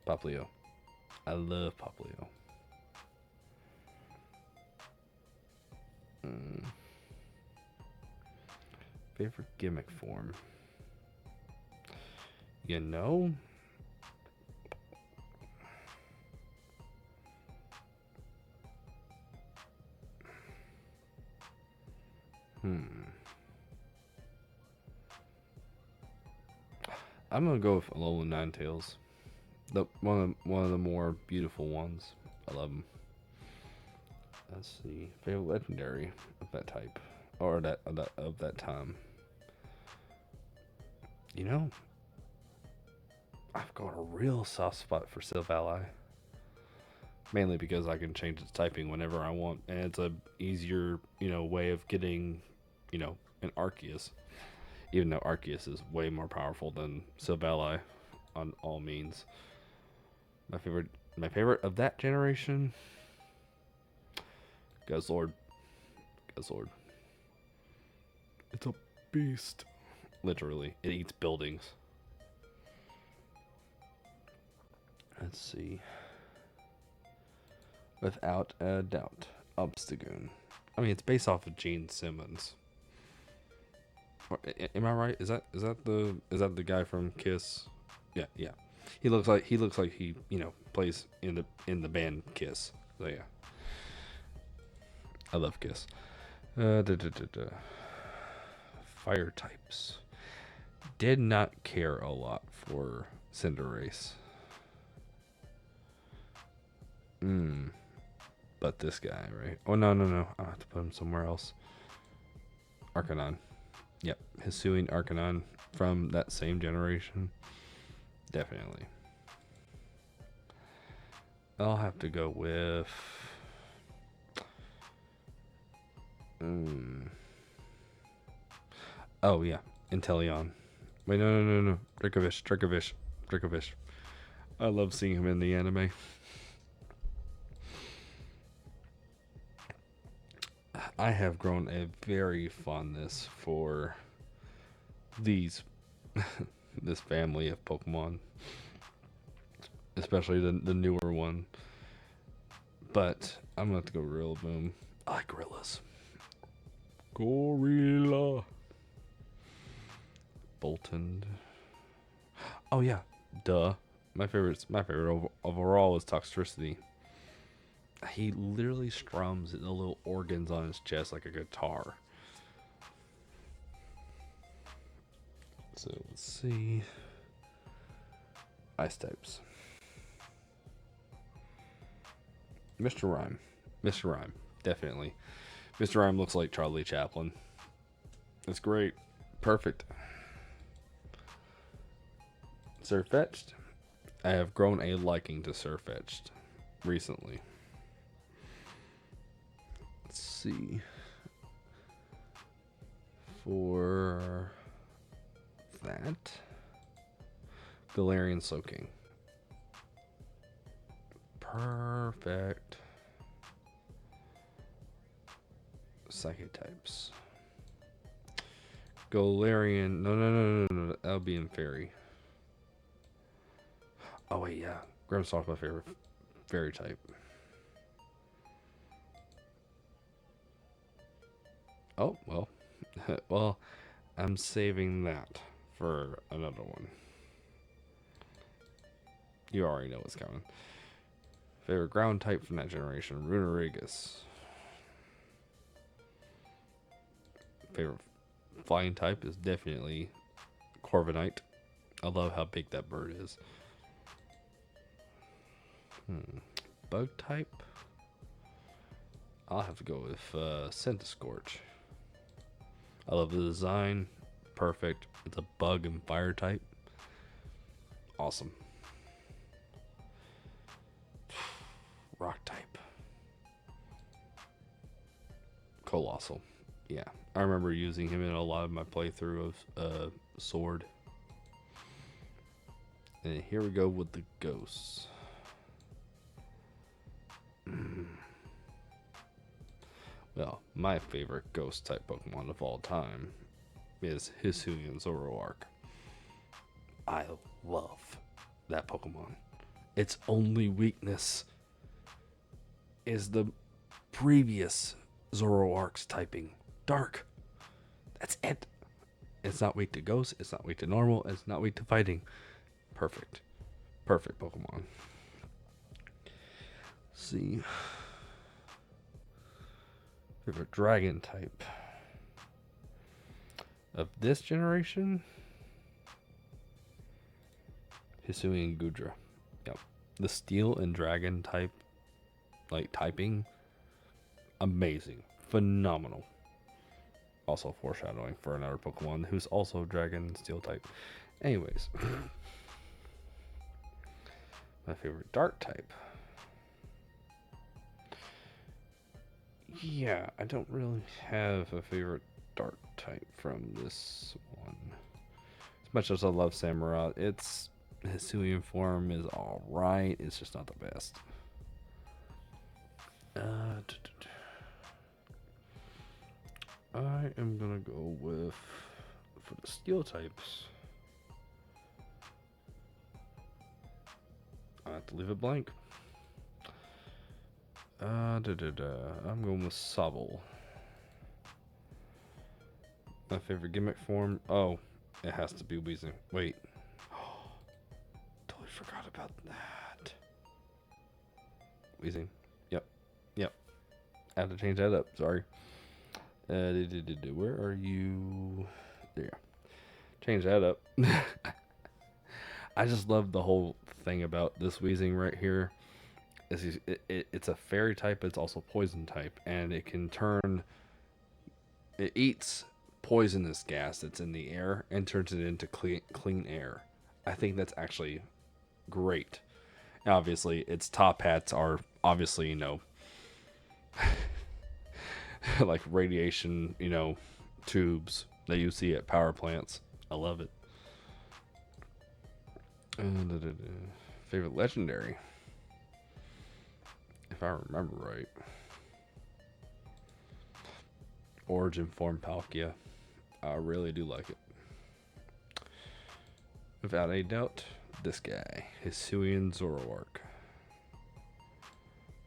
Poplio. I love Poplio. Favorite gimmick form? You know? I'm gonna go with Alolan Ninetales. One of the more beautiful ones. I love them. Let's see. Favorite legendary of that type, or of that time. I've got a real soft spot for Silvally. Mainly because I can change its typing whenever I want, and it's a easier, way of getting, an Arceus. Even though Arceus is way more powerful than Silvally on all means. My favorite of that generation, Guzzlord. It's a beast. Literally, it eats buildings. Let's see. Without a doubt, Obstagoon. I mean, it's based off of Gene Simmons. Am I right? Is that the guy from Kiss? Yeah. He looks like he plays in the band Kiss. So yeah. I love Kiss. Fire types. Did not care a lot for Cinderace. But this guy, right? Oh, no. I'll have to put him somewhere else. Arcanine. Yep. Hisuian Arcanine from that same generation. Definitely. I'll have to go with... Oh, yeah. Inteleon. Wait, no. Dracovish. I love seeing him in the anime. I have grown a very fondness for this family of Pokemon, especially the newer one. But I'm gonna have to go Rillaboom. I like gorillas. Gorilla. Boltund. Oh yeah, duh. My favorite overall is Toxtricity. He literally strums the little organs on his chest like a guitar. So let's see. Ice types. Mr. Rhyme. Mr. Rhyme. Definitely. Mr. Rhyme looks like Charlie Chaplin. That's great. Perfect. Surfetched. I have grown a liking to Surfetched recently. Let's see. For that, Galarian Soaking. Perfect. Psychic types. Galarian. No. That would be in Fairy. Oh, wait, yeah. Grimmsnark's my favorite Fairy type. Oh, well. Well, I'm saving that for another one. You already know what's coming. Favorite ground type from that generation, Runerigus. Favorite flying type is definitely Corviknight. I love how big that bird is. Bug type? I'll have to go with Centiskorch. I love the design. Perfect. It's a bug and fire type. Awesome. Rock type. Colossal. Yeah. I remember using him in a lot of my playthrough of Sword. And here we go with the ghosts. Well, my favorite ghost type Pokemon of all time is Hisuian Zoroark. I love that Pokemon. Its only weakness is the previous Zoroark's typing, Dark. That's it. It's not weak to Ghost. It's not weak to Normal. It's not weak to Fighting. Perfect. Perfect Pokemon. Let's see. Favorite Dragon type of this generation? Hisuian Gudra. Yep. The Steel and Dragon type, like typing, amazing. Phenomenal. Also foreshadowing for another Pokemon who's also Dragon Steel type. Anyways. My favorite Dark type. Yeah, I don't really have a favorite Dark type from this one. As much as I love Samurott, its Hisuian form is alright. It's just not the best. I am gonna go with, for the Steel types, I have to leave it blank. I'm going with Sobble. My favorite gimmick form. Oh, it has to be Weezing. Wait. Totally forgot about that. Weezing. Yep. I have to change that up. Sorry. Where are you? There you go. Change that up. I just love the whole thing about this Weezing right here. It's a fairy type, but it's also poison type, and it can turn. It eats poisonous gas that's in the air and turns it into clean air. I think that's actually great. And obviously, its top hats are obviously like radiation tubes that you see at power plants. I love it. Favorite legendary, if I remember right. Origin form Palkia. I really do like it. Without a doubt, this guy, Hisuian Zoroark.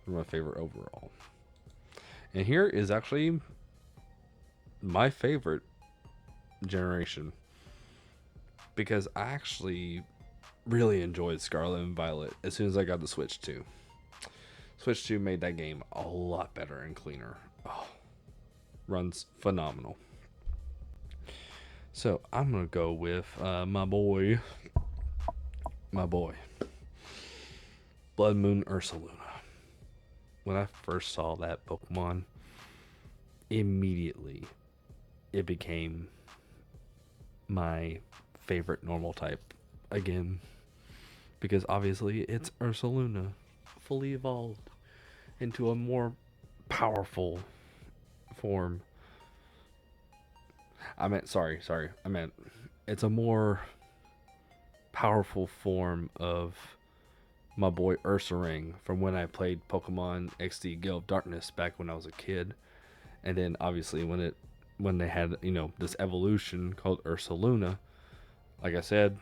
My favorite overall. And here is actually my favorite generation, because I actually really enjoyed Scarlet and Violet as soon as I got the Switch 2. Switch 2 made that game a lot better and cleaner. Oh, runs phenomenal. So I'm going to go with my boy, Blood Moon Ursaluna. When I first saw that Pokemon, immediately it became my favorite normal type again. Because obviously it's Ursaluna, fully evolved into a more powerful form. I meant it's a more powerful form of my boy Ursaring from when I played Pokemon XD Gale of Darkness back when I was a kid. And then obviously when they had, this evolution called Ursaluna, like I said,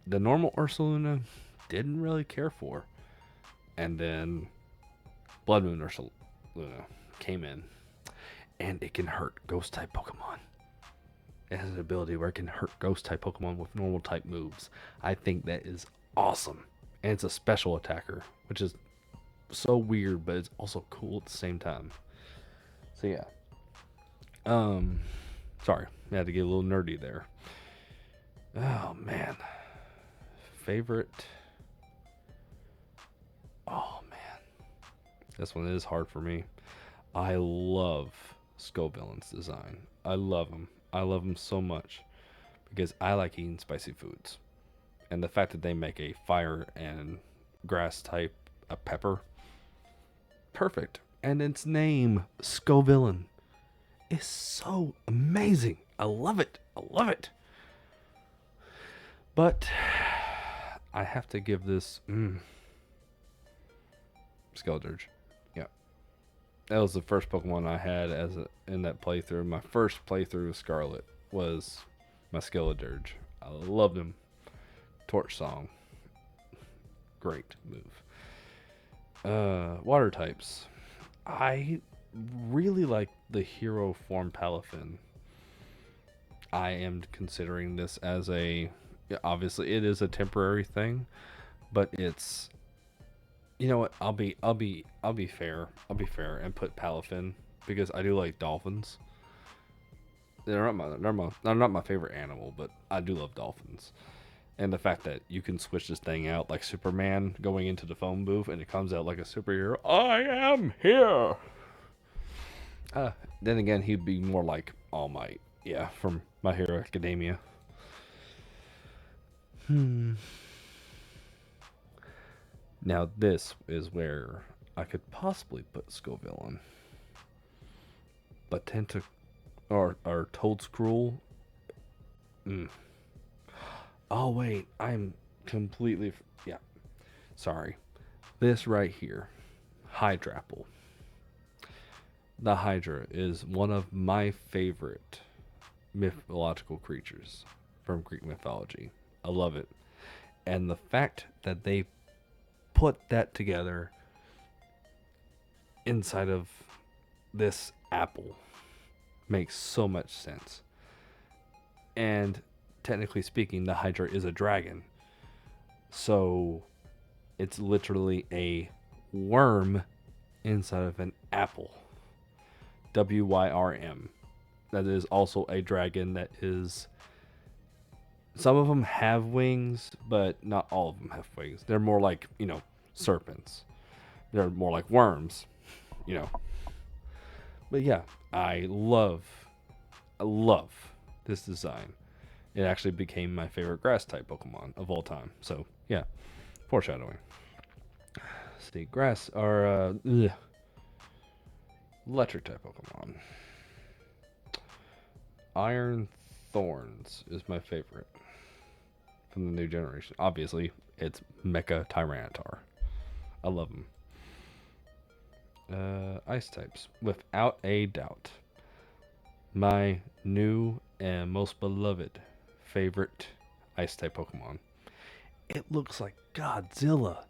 the normal Ursaluna didn't really care for. And then Blood Moon Ursaluna came in, and it can hurt ghost type Pokemon. It has an ability where it can hurt ghost type Pokemon with normal type moves. I think that is awesome. And it's a special attacker, which is so weird, but it's also cool at the same time. So yeah. Sorry, I had to get a little nerdy there. Oh man. Favorite. Oh man. This one is hard for me. I love Scovillain's design. I love him. I love him so much because I like eating spicy foods. And the fact that they make a fire and grass type, a pepper, perfect. And its name, Scovillain, is so amazing. I love it. I love it. But I have to give this Skeledirge. Yeah. That was the first Pokemon I had in that playthrough. My first playthrough of Scarlet was my Skeledirge. I loved him. Torch Song. Great move. Water types. I really like the hero form Palafin. I am considering this as obviously it is a temporary thing, but it's, you know what? I'll be fair. I'll be fair and put Palafin because I do like dolphins. They're not my favorite animal, but I do love dolphins. And the fact that you can switch this thing out like Superman going into the phone booth and it comes out like a superhero. I am here. Then again, he'd be more like All Might. Yeah, from My Hero Academia. Now this is where I could possibly put Scovillain. But or Toadscruel. Oh wait, I'm completely yeah. Sorry. This right here, Hydrapple. The Hydra is one of my favorite mythological creatures from Greek mythology. I love it. And the fact that they put that together inside of this apple makes so much sense. And technically speaking, the Hydra is a dragon. So it's literally a worm inside of an apple. WYRM. That is also a dragon that is. Some of them have wings, but not all of them have wings. They're more like, serpents. They're more like worms, But yeah, I love this design. It actually became my favorite grass type Pokemon of all time. So yeah, foreshadowing. Let's see, grass or electric type Pokemon. Iron Thorns is my favorite from the new generation. Obviously, it's Mecha Tyranitar. I love him. Ice types, without a doubt. My new and most beloved favorite ice type Pokemon. It looks like Godzilla.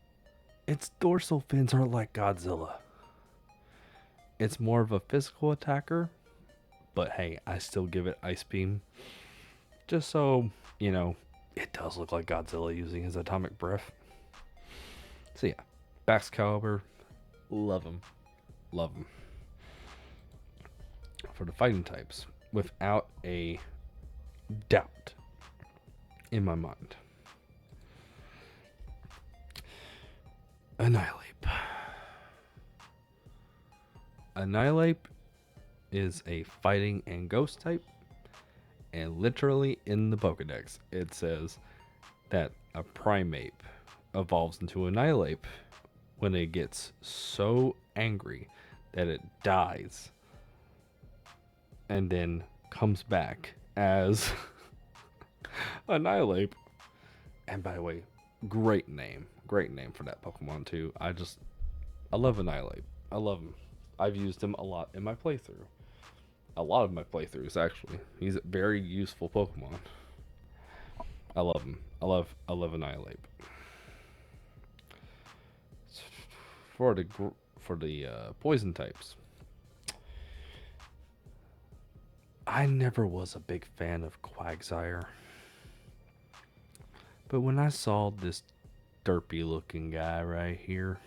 Its dorsal fins are like Godzilla. It's more of a physical attacker, but hey, I still give it Ice Beam. Just so, It does look like Godzilla using his atomic breath. So yeah, Baxcalibur, love him, love him. For the fighting types, without a doubt in my mind, Annihilate. Annihilate is a fighting and ghost type, and literally in the Pokedex it says that a Primeape evolves into Annihilate when it gets so angry that it dies and then comes back as Annihilate. And by the way, great name for that Pokemon too. I love Annihilate. I love him. I've used him a lot in my playthrough. A lot of my playthroughs actually. He's a very useful Pokemon. I love him. I love Annihilate. For the poison types, I never was a big fan of Quagsire. But when I saw this derpy looking guy right here,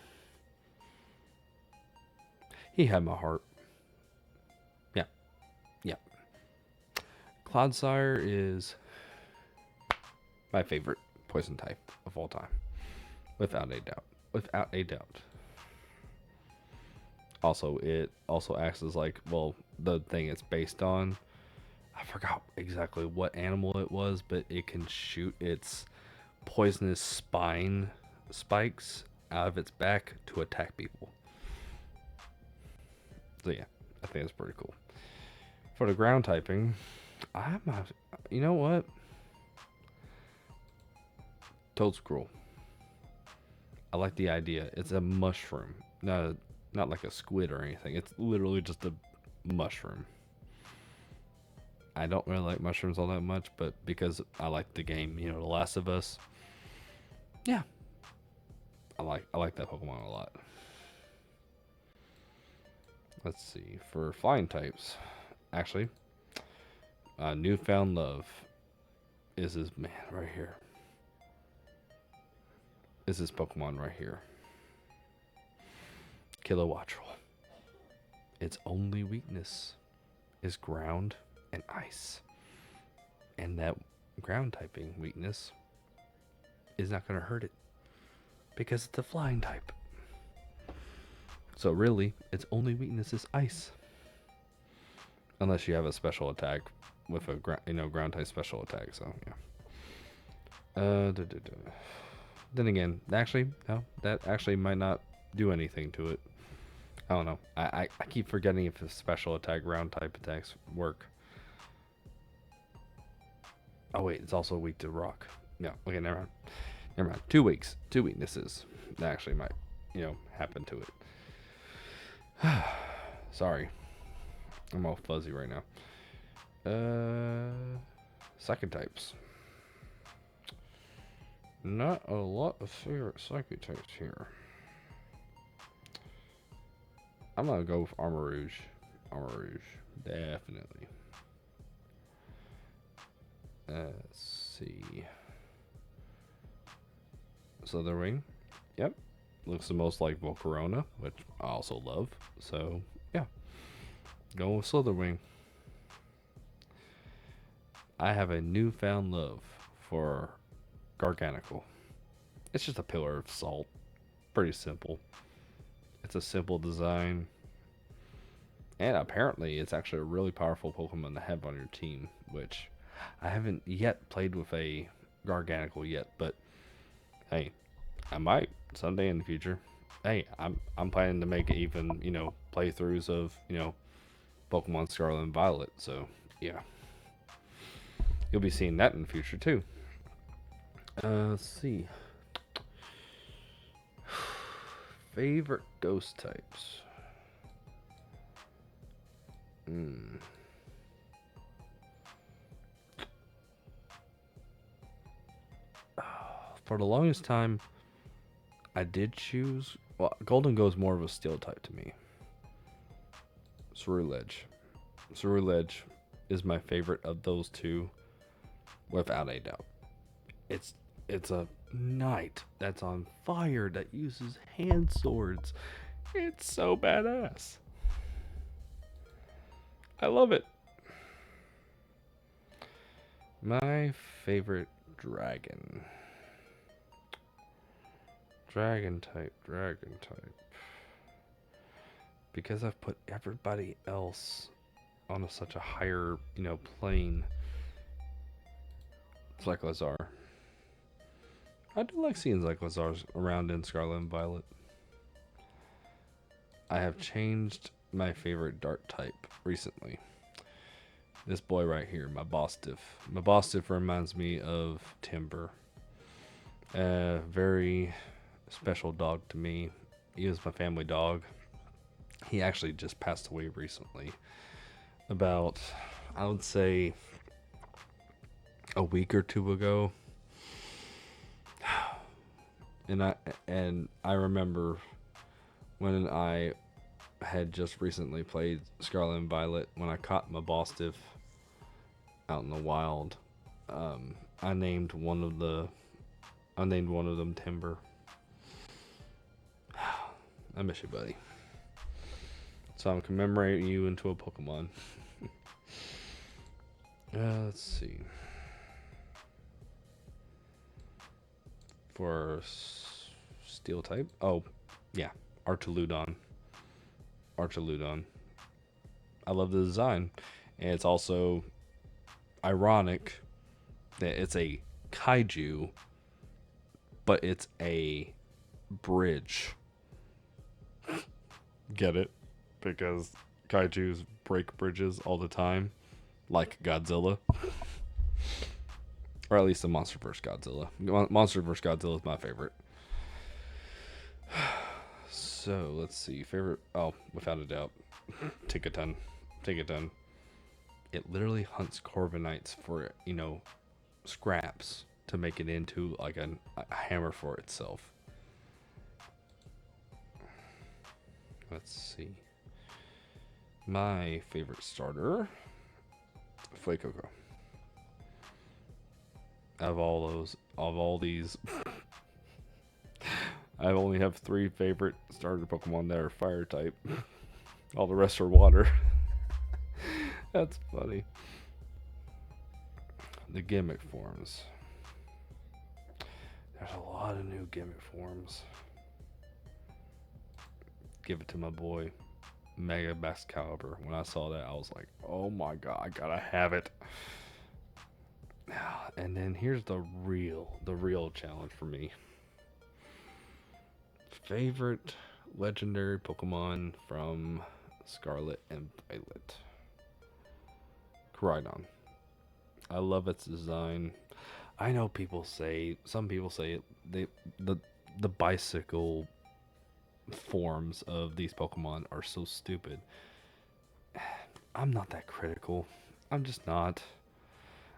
he had my heart. Yeah, yeah. Clodsire is my favorite poison type of all time. Without a doubt. Without a doubt. Also, it also acts as like, well, the thing it's based on. I forgot exactly what animal it was, but it can shoot its poisonous spine spikes out of its back to attack people. So yeah, I think that's pretty cool. For the ground typing, you know what? Toadscruel. I like the idea. It's a mushroom, not like a squid or anything. It's literally just a mushroom. I don't really like mushrooms all that much, but because I like the game, The Last of Us. Yeah, I like that Pokemon a lot. Let's see, for flying types, actually, Newfound Love is this man right here. Is this Pokemon right here? Kilowattrel. Its only weakness is ground and ice. And that ground typing weakness is not going to hurt it because it's a flying type. So really, its only weakness is ice. Unless you have a special attack with a ground type special attack. So yeah. Then again, that actually might not do anything to it. I don't know. I keep forgetting if the special attack ground type attacks work. Oh wait, it's also weak to rock. Yeah. Okay, never mind. 2 weeks, 2 weaknesses that actually might happen to it. Sorry, I'm all fuzzy right now. Psychic types. Not a lot of favorite psychic types here. I'm gonna go with Armor Rouge. Definitely. Let's see. Slitherwing. Yep. Looks the most like Volcarona, which I also love. So, yeah. Going with Slitherwing. I have a newfound love for Garganical. It's just a pillar of salt. Pretty simple. It's a simple design. And apparently it's actually a really powerful Pokemon to have on your team, which I haven't yet played with a Garganical yet, but hey, I might someday in the future. Hey, I'm planning to make even, playthroughs of, Pokemon Scarlet and Violet, so yeah. You'll be seeing that in the future too. Let's see. Favorite ghost types. For the longest time, I did choose. Well, Golden goes more of a steel type to me. Ceruledge. Ceruledge is my favorite of those two, without a doubt. It's it's a knight that's on fire that uses hand swords. It's so badass. I love it. My favorite dragon. Dragon type, dragon type. Because I've put everybody else on such a higher, plane. It's like Lazar. I do like seeing Zyklazars around in Scarlet and Violet. I have changed my favorite dart type recently. This boy right here, my Bostiff. My Bostiff reminds me of Timber. A very special dog to me. He was my family dog. He actually just passed away recently. About, I would say, a week or two ago. And I remember when I had just recently played Scarlet and Violet, when I caught my Bostiff out in the wild, I named one of them Timber. I miss you, buddy. So I'm commemorating you into a Pokemon. Let's see. For Steel type, oh yeah, Archaludon. I love the design, and it's also ironic that it's a kaiju, but it's a bridge. Get it? Because kaijus break bridges all the time, like Godzilla. Or at least the Monster vs. Godzilla. Monster vs. Godzilla is my favorite. So, let's see. Favorite... Oh, without a doubt. Tickaton. It literally hunts Corviknights for, scraps to make it into, like, a hammer for itself. Let's see. My favorite starter... Fuecoco. Of all these, I only have 3 favorite starter Pokemon that are fire type. All the rest are water. That's funny. The gimmick forms. There's a lot of new gimmick forms. Give it to my boy, Mega Excalibur. When I saw that, I was like, oh my god, I gotta have it. And then here's the real challenge for me. Favorite legendary Pokemon from Scarlet and Violet. Koraidon. I love its design. I know some people say the bicycle forms of these Pokemon are so stupid. I'm not that critical. I'm just not.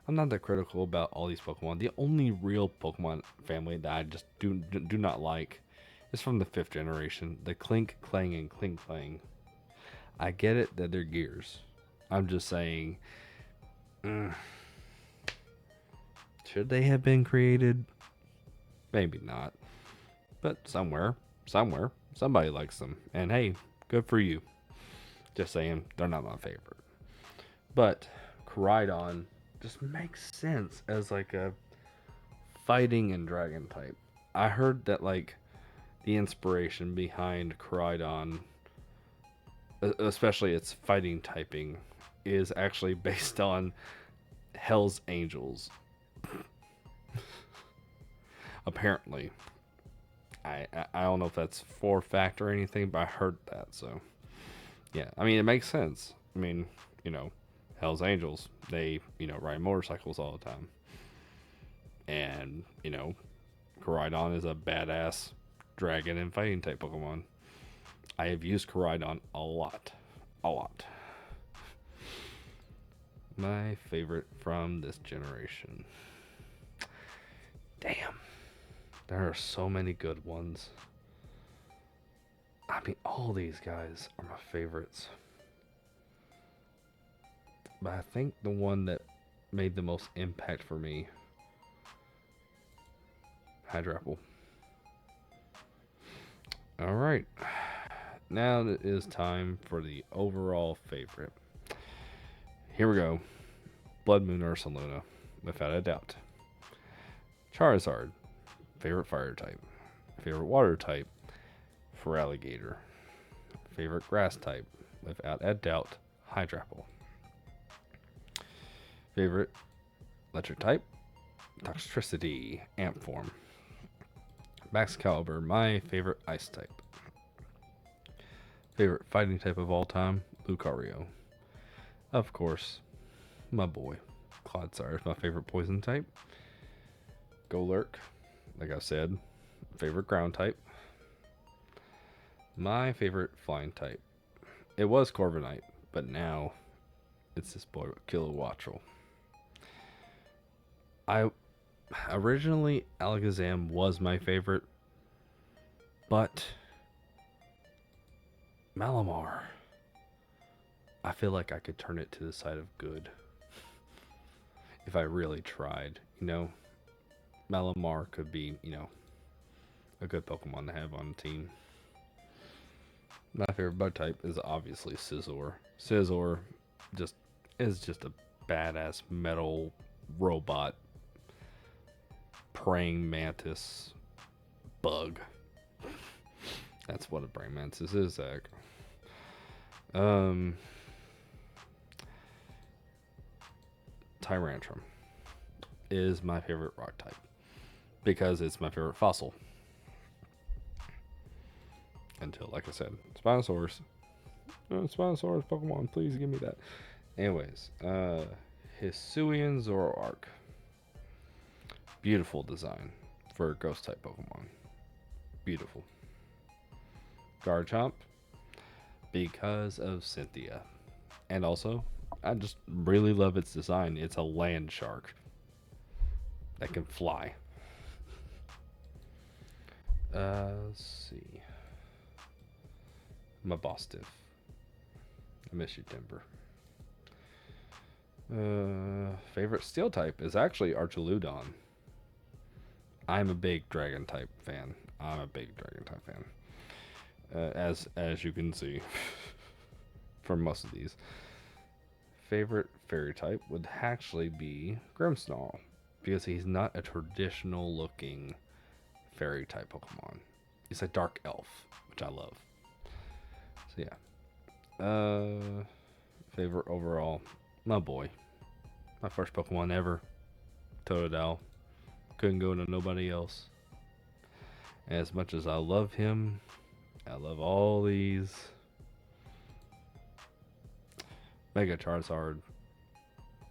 I'm not that critical about all these Pokemon. The only real Pokemon family that I just do not like is from the 5th generation. The Clink, Clang, and Clink Clang. I get it that they're gears. I'm just saying, should they have been created? Maybe not. But somewhere, somebody likes them. And hey, good for you. Just saying, they're not my favorite. But Koraidon just makes sense as like a fighting and dragon type. I heard that like the inspiration behind Koraidon, especially its fighting typing, is actually based on Hell's Angels. Apparently. I don't know if that's for fact or anything, but I heard that, so yeah. I mean, it makes sense. I mean, Hell's Angels, they, ride motorcycles all the time. And, Koraidon is a badass dragon and fighting type Pokemon. I have used Koraidon a lot. My favorite from this generation. Damn. There are so many good ones. I mean, all these guys are my favorites. But I think the one that made the most impact for me Hydrapple. Alright. Now it is time for the overall favorite. Here we go. Blood Moon Ursaluna, without a doubt. Charizard, favorite fire type. Favorite water type, Feraligatr. Favorite grass type, without a doubt, Hydrapple. Favorite electric type, Toxtricity, Amp form. Max Caliber, my favorite ice type. Favorite fighting type of all time, Lucario. Of course, my boy, Clodsire is my favorite poison type. Golurk, like I said, favorite ground type. My favorite flying type. It was Corviknight, but now it's this boy, Kilowattrel. Originally, Alakazam was my favorite, but Malamar, I feel like I could turn it to the side of good if I really tried. Malamar could be, a good Pokemon to have on the team. My favorite bug type is obviously Scizor. Scizor is just a badass metal robot praying mantis bug. That's what a praying mantis is, Zach. Tyrantrum is my favorite rock type because it's my favorite fossil. Until, like I said, Spinosaurus. Spinosaurus Pokemon, please give me that. Anyways, Hisuian Zoroark. Beautiful design for a ghost type Pokemon. Beautiful. Garchomp, because of Cynthia. And also, I just really love its design. It's a land shark that can fly. Let's see. My Bostiff. I miss you, Timber. Favorite steel type is actually Archaludon. I'm a big dragon type fan. As you can see from most of these. Favorite fairy type would actually be Grimmsnarl, because he's not a traditional looking fairy type Pokemon. He's a dark elf, which I love. So yeah. Favorite overall, my boy. My first Pokemon ever, Totodile. Couldn't go to nobody else. As much as I love him, I love all these. Mega Charizard.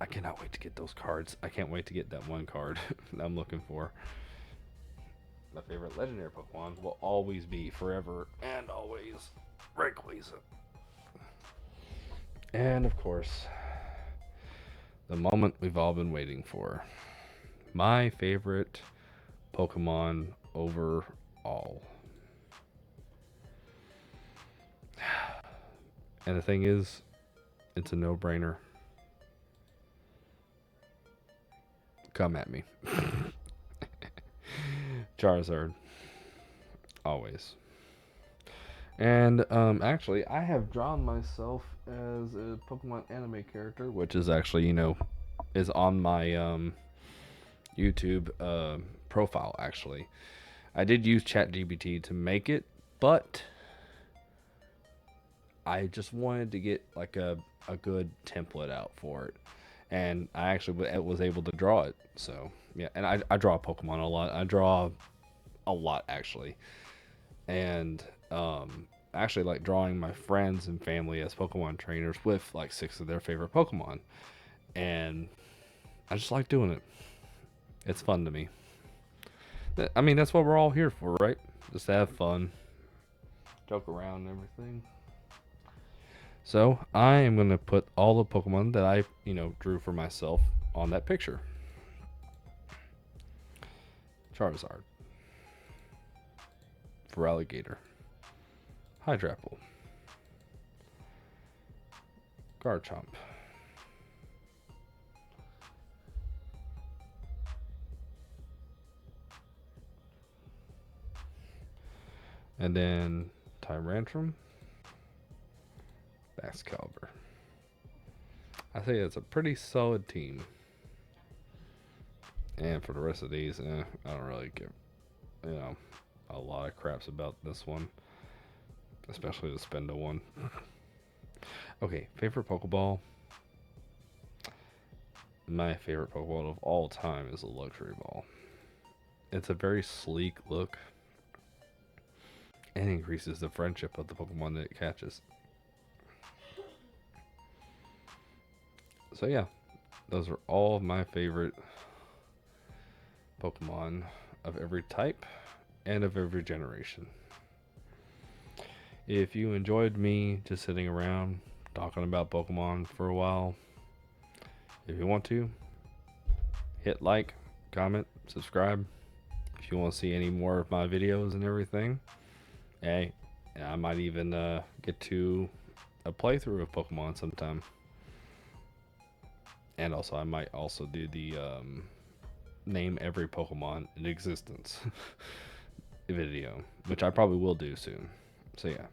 I cannot wait to get those cards. I can't wait to get that one card that I'm looking for. My favorite legendary Pokemon will always be, forever and always, Rayquaza. And of course, the moment we've all been waiting for. My favorite Pokemon overall. And the thing is, it's a no-brainer. Come at me. Charizard. Always. And actually, I have drawn myself as a Pokemon anime character, which is actually, is on my YouTube profile, actually. I did use ChatGPT to make it, but I just wanted to get like a good template out for it. And I actually was able to draw it. So, yeah. And I draw Pokemon a lot. I draw a lot, actually. And actually like drawing my friends and family as Pokemon trainers with like 6 of their favorite Pokemon. And I just like doing it. It's fun to me. I mean, that's what we're all here for, right? Just to have fun. Joke around and everything. So, I am going to put all the Pokemon that I, drew for myself on that picture. Charizard. Feraligatr. Hydrapple. Garchomp. And then Tyrantrum, Excalibur. I think it's a pretty solid team. And for the rest of these, I don't really give, a lot of craps about this one. Especially the Spindle one. Okay, favorite Pokeball. My favorite Pokeball of all time is a Luxury Ball. It's a very sleek look and increases the friendship of the Pokemon that it catches. So yeah, those are all of my favorite Pokemon of every type and of every generation. If you enjoyed me just sitting around talking about Pokemon for a while, if you want to, hit like, comment, subscribe. If you want to see any more of my videos and everything, hey, I might even get to a playthrough of Pokemon sometime. And also, I might also do the name every Pokemon in existence video, which I probably will do soon. So yeah.